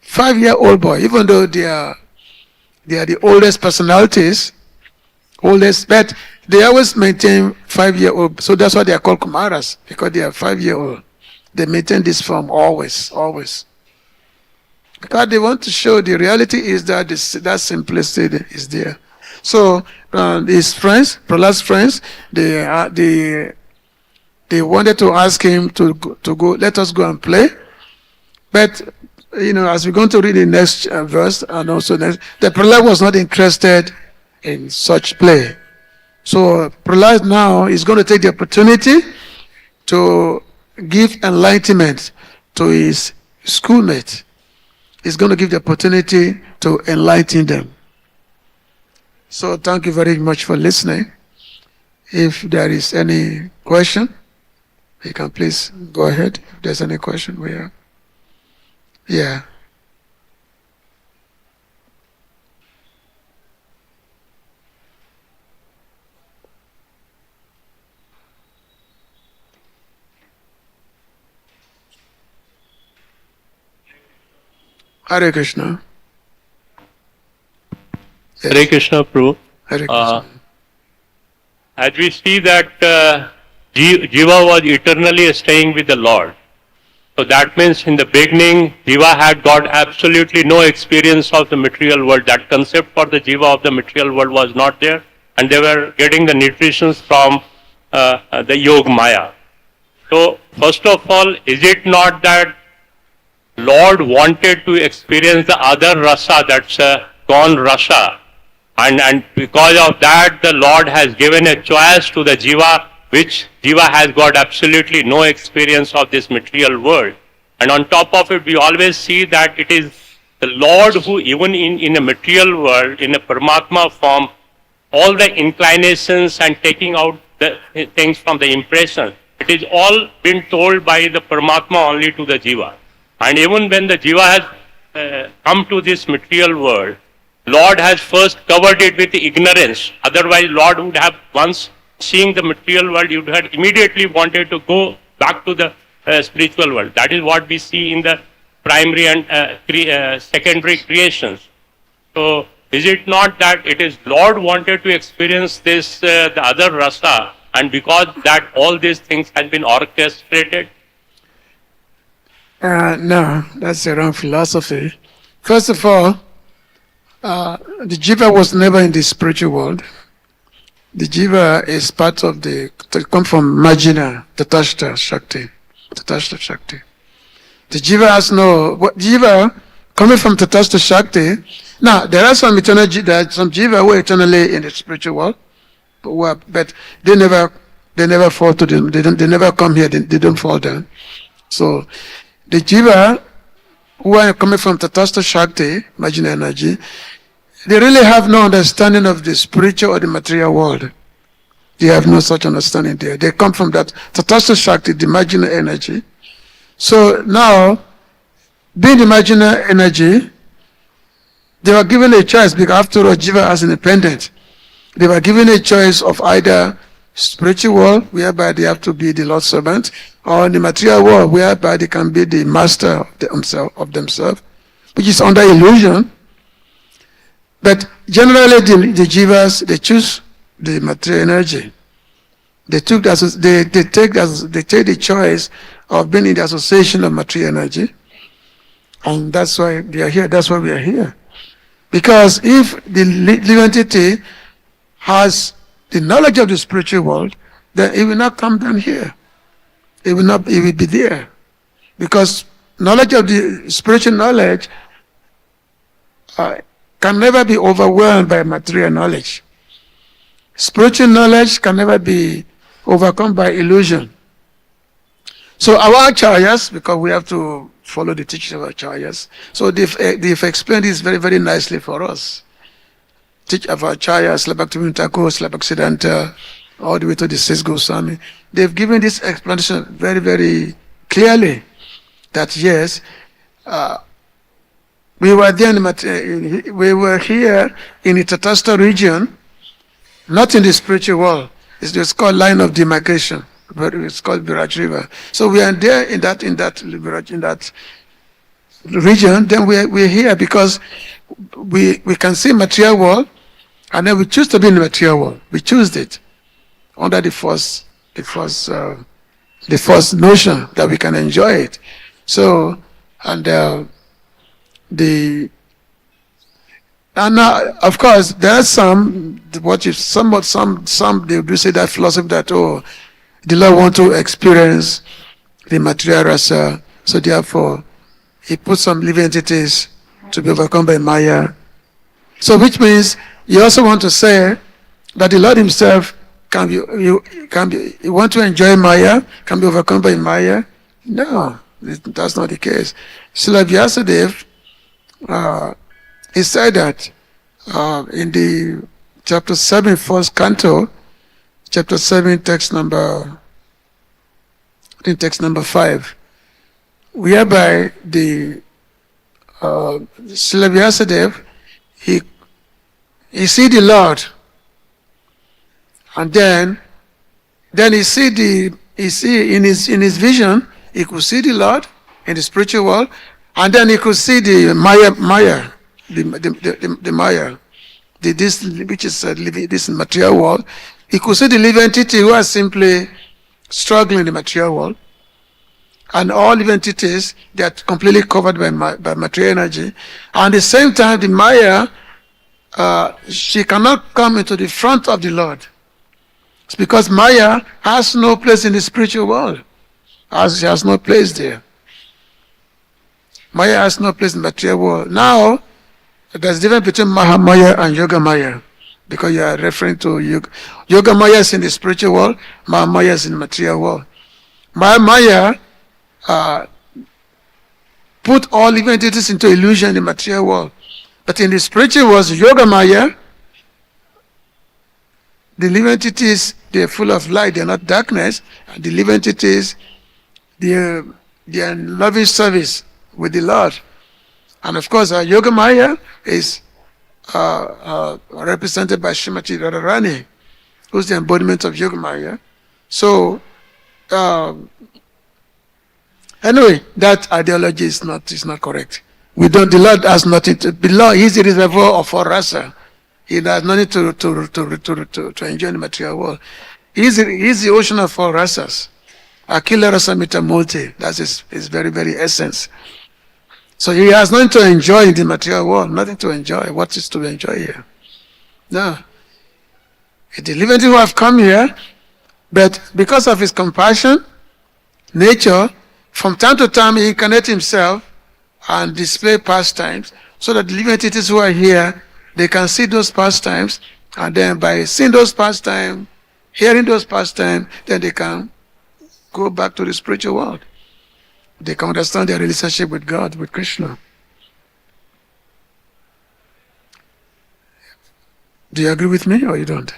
5-year-old boy, even though they are the oldest personalities, but they always maintain 5-year-old. So that's why they are called Kumaras, because they are 5-year-old. They maintain this form always. Because they want to show the reality is that that simplicity is there. So his friends, Prahlada's friends, they wanted to ask him to go, let us go and play. But, as we're going to read the next verse, and also next, the Prahlada was not interested in such play. So Prahlada now is going to take the opportunity to give enlightenment to his schoolmate. He's going to give the opportunity to enlighten them. So thank you very much for listening. If there is any question, you can please go ahead. If there's any question, we have. Yeah. Hare Krishna. Yes. Hare Krishna, Prabhu. Hare Krishna. As we see that jiva was eternally staying with the Lord. So that means in the beginning, jiva had got absolutely no experience of the material world. That concept for the jiva of the material world was not there, and they were getting the nutrition from the Yoga Maya. So first of all, is it not that Lord wanted to experience the other rasa, that's gone rasa, and because of that the Lord has given a choice to the jiva, which jiva has got absolutely no experience of this material world. And on top of it, we always see that it is the Lord who, even in a material world, in a Paramatma form, all the inclinations and taking out the things from the impression, it is all been told by the Paramatma only to the jiva. And even when the jiva has come to this material world, Lord has first covered it with ignorance. Otherwise, Lord would have, once seeing the material world, you would have immediately wanted to go back to the spiritual world. That is what we see in the primary and secondary creations. So, is it not that it is Lord wanted to experience this, the other rasa, and because that all these things have been orchestrated? No, that's the wrong philosophy. First of all, the jiva was never in the spiritual world. The jiva is part of the, come from Majina, Tatashta Shakti. Tatashta Shakti. The jiva has no, jiva coming from Tatashta Shakti. Now, there are some eternal, there are some jiva who are eternally in the spiritual world, but they never fall to them. They never come here. They don't fall down. So, the jiva who are coming from Tatastha Shakti, Majina energy, they really have no understanding of the spiritual or the material world. They have no such understanding there. They come from that Tatastha Shakti, the Majina energy. So now, being the Majina energy, they were given a choice, because after all, jiva is independent. They were given a choice of either spiritual world, whereby they have to be the Lord's servant, or the material world, whereby they can be the master of themselves, which is under illusion. But generally, the jivas, they choose the material energy. They take the choice of being in the association of material energy, and that's why they are here. That's why we are here. Because if the living entity has the knowledge of the spiritual world, then it will not come down here. It will be there. Because knowledge of the spiritual knowledge can never be overwhelmed by material knowledge. Spiritual knowledge can never be overcome by illusion. So our acharyas, because we have to follow the teachings of our acharyas, so they've explained this very, very nicely for us. Teach of our acharyas, Bhaktivinoda Thakur, Bhaktisiddhanta, all the way to the sixth Goswami. They've given this explanation very, very clearly, that yes, we were there we were here in the Tatastha region, not in the spiritual world. It's called line of demarcation. It's called Viraj River. So we are there in that region. Then we're here because we can see material world, and then we choose to be in the material world. We choose it under the first notion that we can enjoy it. So, and now, of course, there are some they do say that philosophy that, oh, the Lord want to experience the material rasa, so therefore he put some living entities to be overcome by Maya. So which means you also want to say that the Lord himself you want to enjoy Maya, can be overcome by Maya? No, that's not the case. Srila Vyasadeva, he said that in the chapter 7, first canto, chapter 7, text number 5, whereby the Srila Vyasadeva, he see the Lord, and then he see in his vision, he could see the Lord in the spiritual world, And then he could see the Maya, the Maya, this which is living this material world. He could see the living entity who are simply struggling in the material world. And all living entities, they are completely covered by material energy. And at the same time, the Maya, she cannot come into the front of the Lord. It's because Maya has no place in the spiritual world. She has no place there. Maya has no place in the material world. Now, there's a difference between Mahamaya and Yoga Maya, because you are referring to Yoga. Yoga Maya is in the spiritual world, Mahamaya is in the material world. Mahamaya put all living entities into illusion in the material world. But in the spiritual world, Yoga Maya, the living entities, they are full of light, they are not darkness. And the living entities, they are in loving service with the Lord. And of course, Yoga Maya is represented by Srimati Radharani, who's the embodiment of Yoga Maya. So, anyway, that ideology is not correct. The Lord has nothing to belong. He's the reservoir of all rasa. He has nothing to enjoy in the material world. He's the ocean of all rasas. Akila rasa mita multi. That's his very, very essence. So he has nothing to enjoy in the material world, nothing to enjoy. What is to enjoy here? No. The living entity who have come here, but because of his compassion, nature, from time to time he incarnates himself and display pastimes, so that the living entities who are here, they can see those pastimes, and then by seeing those pastimes, hearing those pastimes, then they can go back to the spiritual world. They can understand their relationship with God, with Krishna. Do you agree with me or you don't?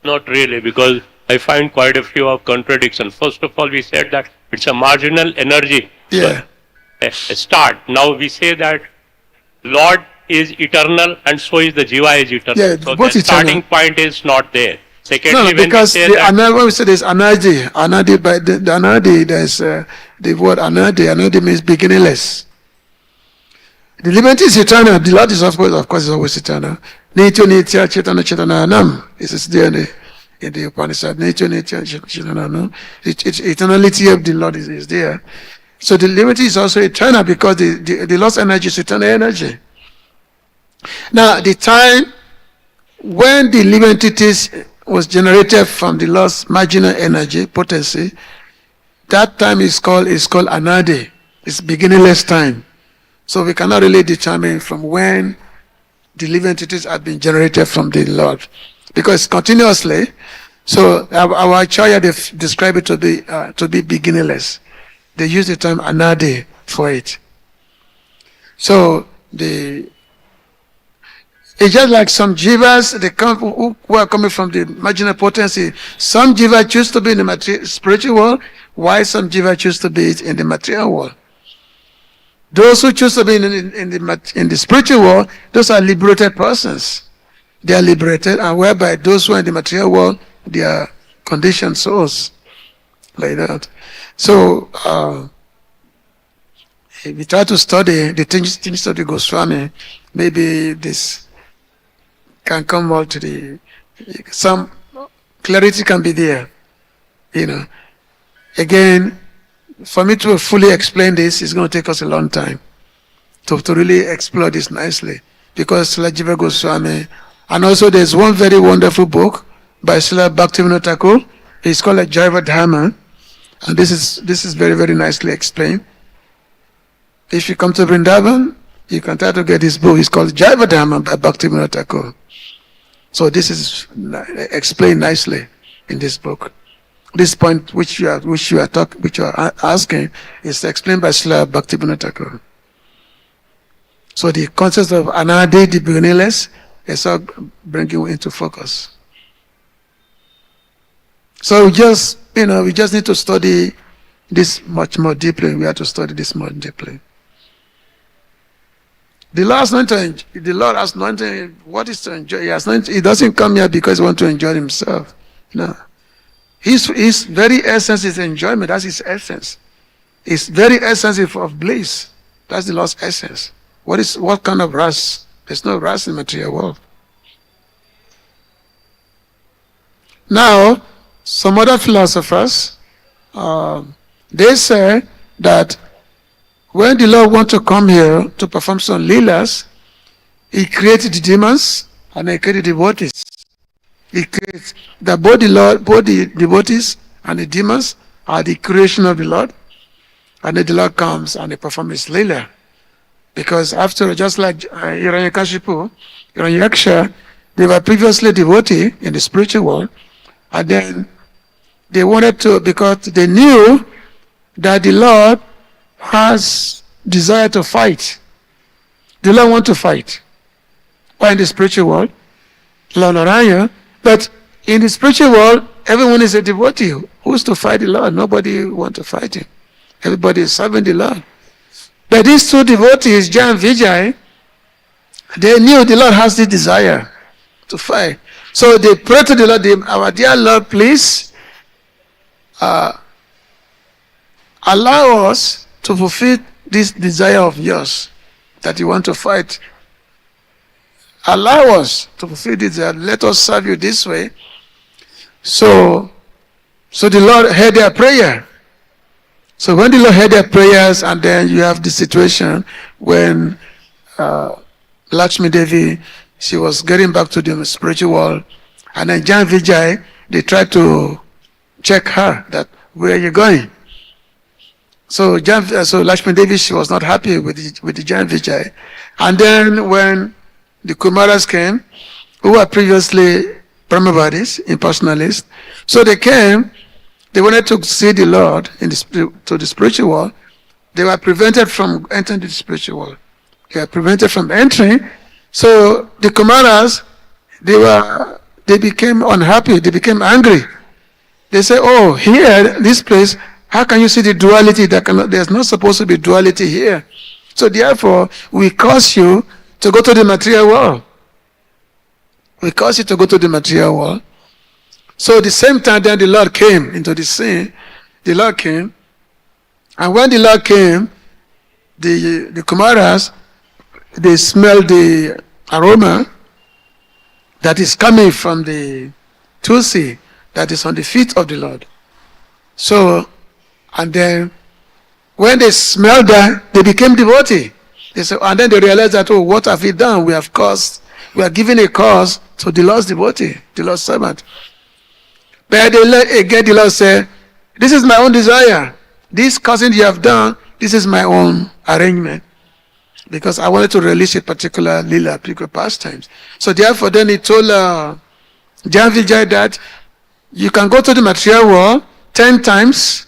Not really, because I find quite a few of contradictions. First of all, we said that it's a marginal energy. Yeah. So, a start. Now we say that Lord is eternal and so is the jiva is eternal. Yeah, so what's the eternal? starting point is not there. Secondly, No, when because we say that, when we say there's anadi, by the anadi, there's the word anadi means beginningless. The living is eternal. The Lord is of course is always eternal. Nitya nitya chetana chetana anam. This is there in the Upanishad. Nitya nitya chetana anam. Eternality of the Lord is there. So the living is also eternal because the Lord's energy is eternal energy. Now the time when the living entities was generated from the Lord's marginal energy, potency, that time is called anadi. It's beginningless time. So we cannot really determine from when the living entities have been generated from the Lord. Because continuously, so our Acharya describe it to be beginningless. They use the term anadi for it. So it's just like some jivas, they come who are coming from the marginal potency. Some jiva choose to be in the spiritual world, while some jiva choose to be in the material world. Those who choose to be in the spiritual world, those are liberated persons. They are liberated, and whereby those who are in the material world, they are conditioned souls, like that. So, if we try to study the teachings of the Goswami, maybe this can come out to some clarity can be there, Again, for me to fully explain this, it's going to take us a long time to really explore this nicely. Because Srila Jiva Goswami, and also there's one very wonderful book by Srila Bhaktivinoda Thakur. It's called Jiva Dharma, and this is very, very nicely explained. If you come to Vrindavan, you can try to get this book. It's called Jiva Dharma by Bhaktivinoda Thakur. So this is explained nicely in this book. This point which you are asking is explained by Srila Bhaktivinoda Thakur. So the concept of anadi, the beginningless, is all bring you into focus. So we just need to study this much more deeply. We have to study this more deeply. The Lord has nothing. What is to enjoy? He doesn't come here because he wants to enjoy himself. No. His very essence is enjoyment. That's his essence. is very essence of bliss. That's the Lord's essence. What kind of rust? There's no rust in the material world. Now, some other philosophers, they say that when the Lord wants to come here to perform some leelas, He created the demons and He created the devotees. He creates that both the devotees and the demons are the creation of the Lord, and then the Lord comes and He performs His leela. Because after, just like Hiranyakashipu, Hiranyaksha, they were previously devotee in the spiritual world, and then they wanted to, because they knew that the Lord has desire to fight. The Lord wants to fight. Or in the spiritual world, Lord Narayana, but in the spiritual world, everyone is a devotee. Who's to fight the Lord? Nobody wants to fight Him. Everybody is serving the Lord. But these two devotees, Jan and Vijay, they knew the Lord has the desire to fight. So they prayed to the Lord, our dear Lord, please allow us to fulfill this desire of yours that you want to fight. Allow us to fulfill this desire. Let us serve you this way. So the Lord heard their prayer. So when the Lord heard their prayers, and then you have the situation when Lakshmi Devi, she was getting back to the spiritual world, and then Jan Vijay, they tried to check her that, where are you going? So Lakshmi Devi, she was not happy with the Jan Vijay. And then when the Kumaras came, who were previously Brahmavadis, impersonalists, so they came, they wanted to see the Lord to the spiritual world. They were prevented from entering the spiritual world. They were prevented from entering. So the Kumaras, they became unhappy. They became angry. They said, "Oh, here, this place, how can you see the duality? There's not supposed to be duality here. So therefore, we cause you to go to the material world. We cause you to go to the material world." So at the same time, then the Lord came into the scene. The Lord came. And when the Lord came, the Kumaras, they smelled the aroma that is coming from the tulsi that is on the feet of the Lord. So, and then when they smelled that, they became devotee. They said, and then they realized that, oh, what have we done? We are giving a cause to the Lord's devotee, the Lord's servant. But again, the Lord said, this is my own desire. This causing you have done, this is my own arrangement. Because I wanted to release a particular lila, particular pastimes. So therefore, then He told Jan Vijay that you can go to the material world 10 times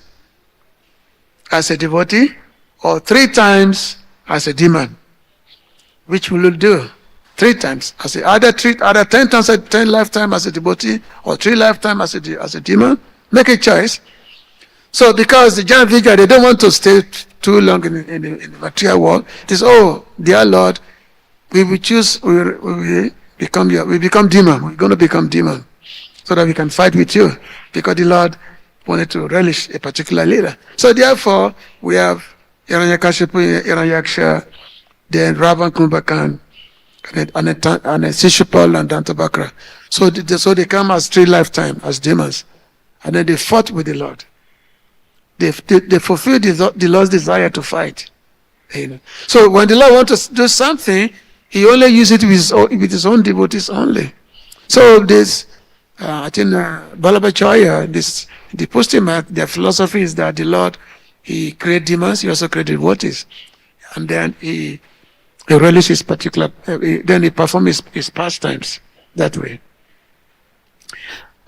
as a devotee, or 3 times as a demon. Which will you do? 3 times. Either 10 times, 10 lifetime as a devotee, or 3 lifetime as a demon. Make a choice. So because the Jan Vijay, they don't want to stay too long in the material world. They say, oh, dear Lord, we will choose, we become demon. We're going to become demon so that we can fight with you, because the Lord wanted to relish a particular leader. So therefore, we have Hiranyakashipu, Hiranyaksha, then Ravan, Kumbhakan, and Shishupal and Dantabakra. So they come as 3 lifetime as demons, and then they fought with the Lord. They fulfilled the Lord's desire to fight. So when the Lord wants to do something, He only uses it with His own devotees only. So this, I think, Balabhacharya, the Pustimat, their philosophy is that the Lord, He created demons, He also created devotees, and then He relishes particular, then He performs his pastimes that way.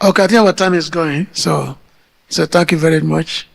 Okay, I think our time is going, so thank you very much.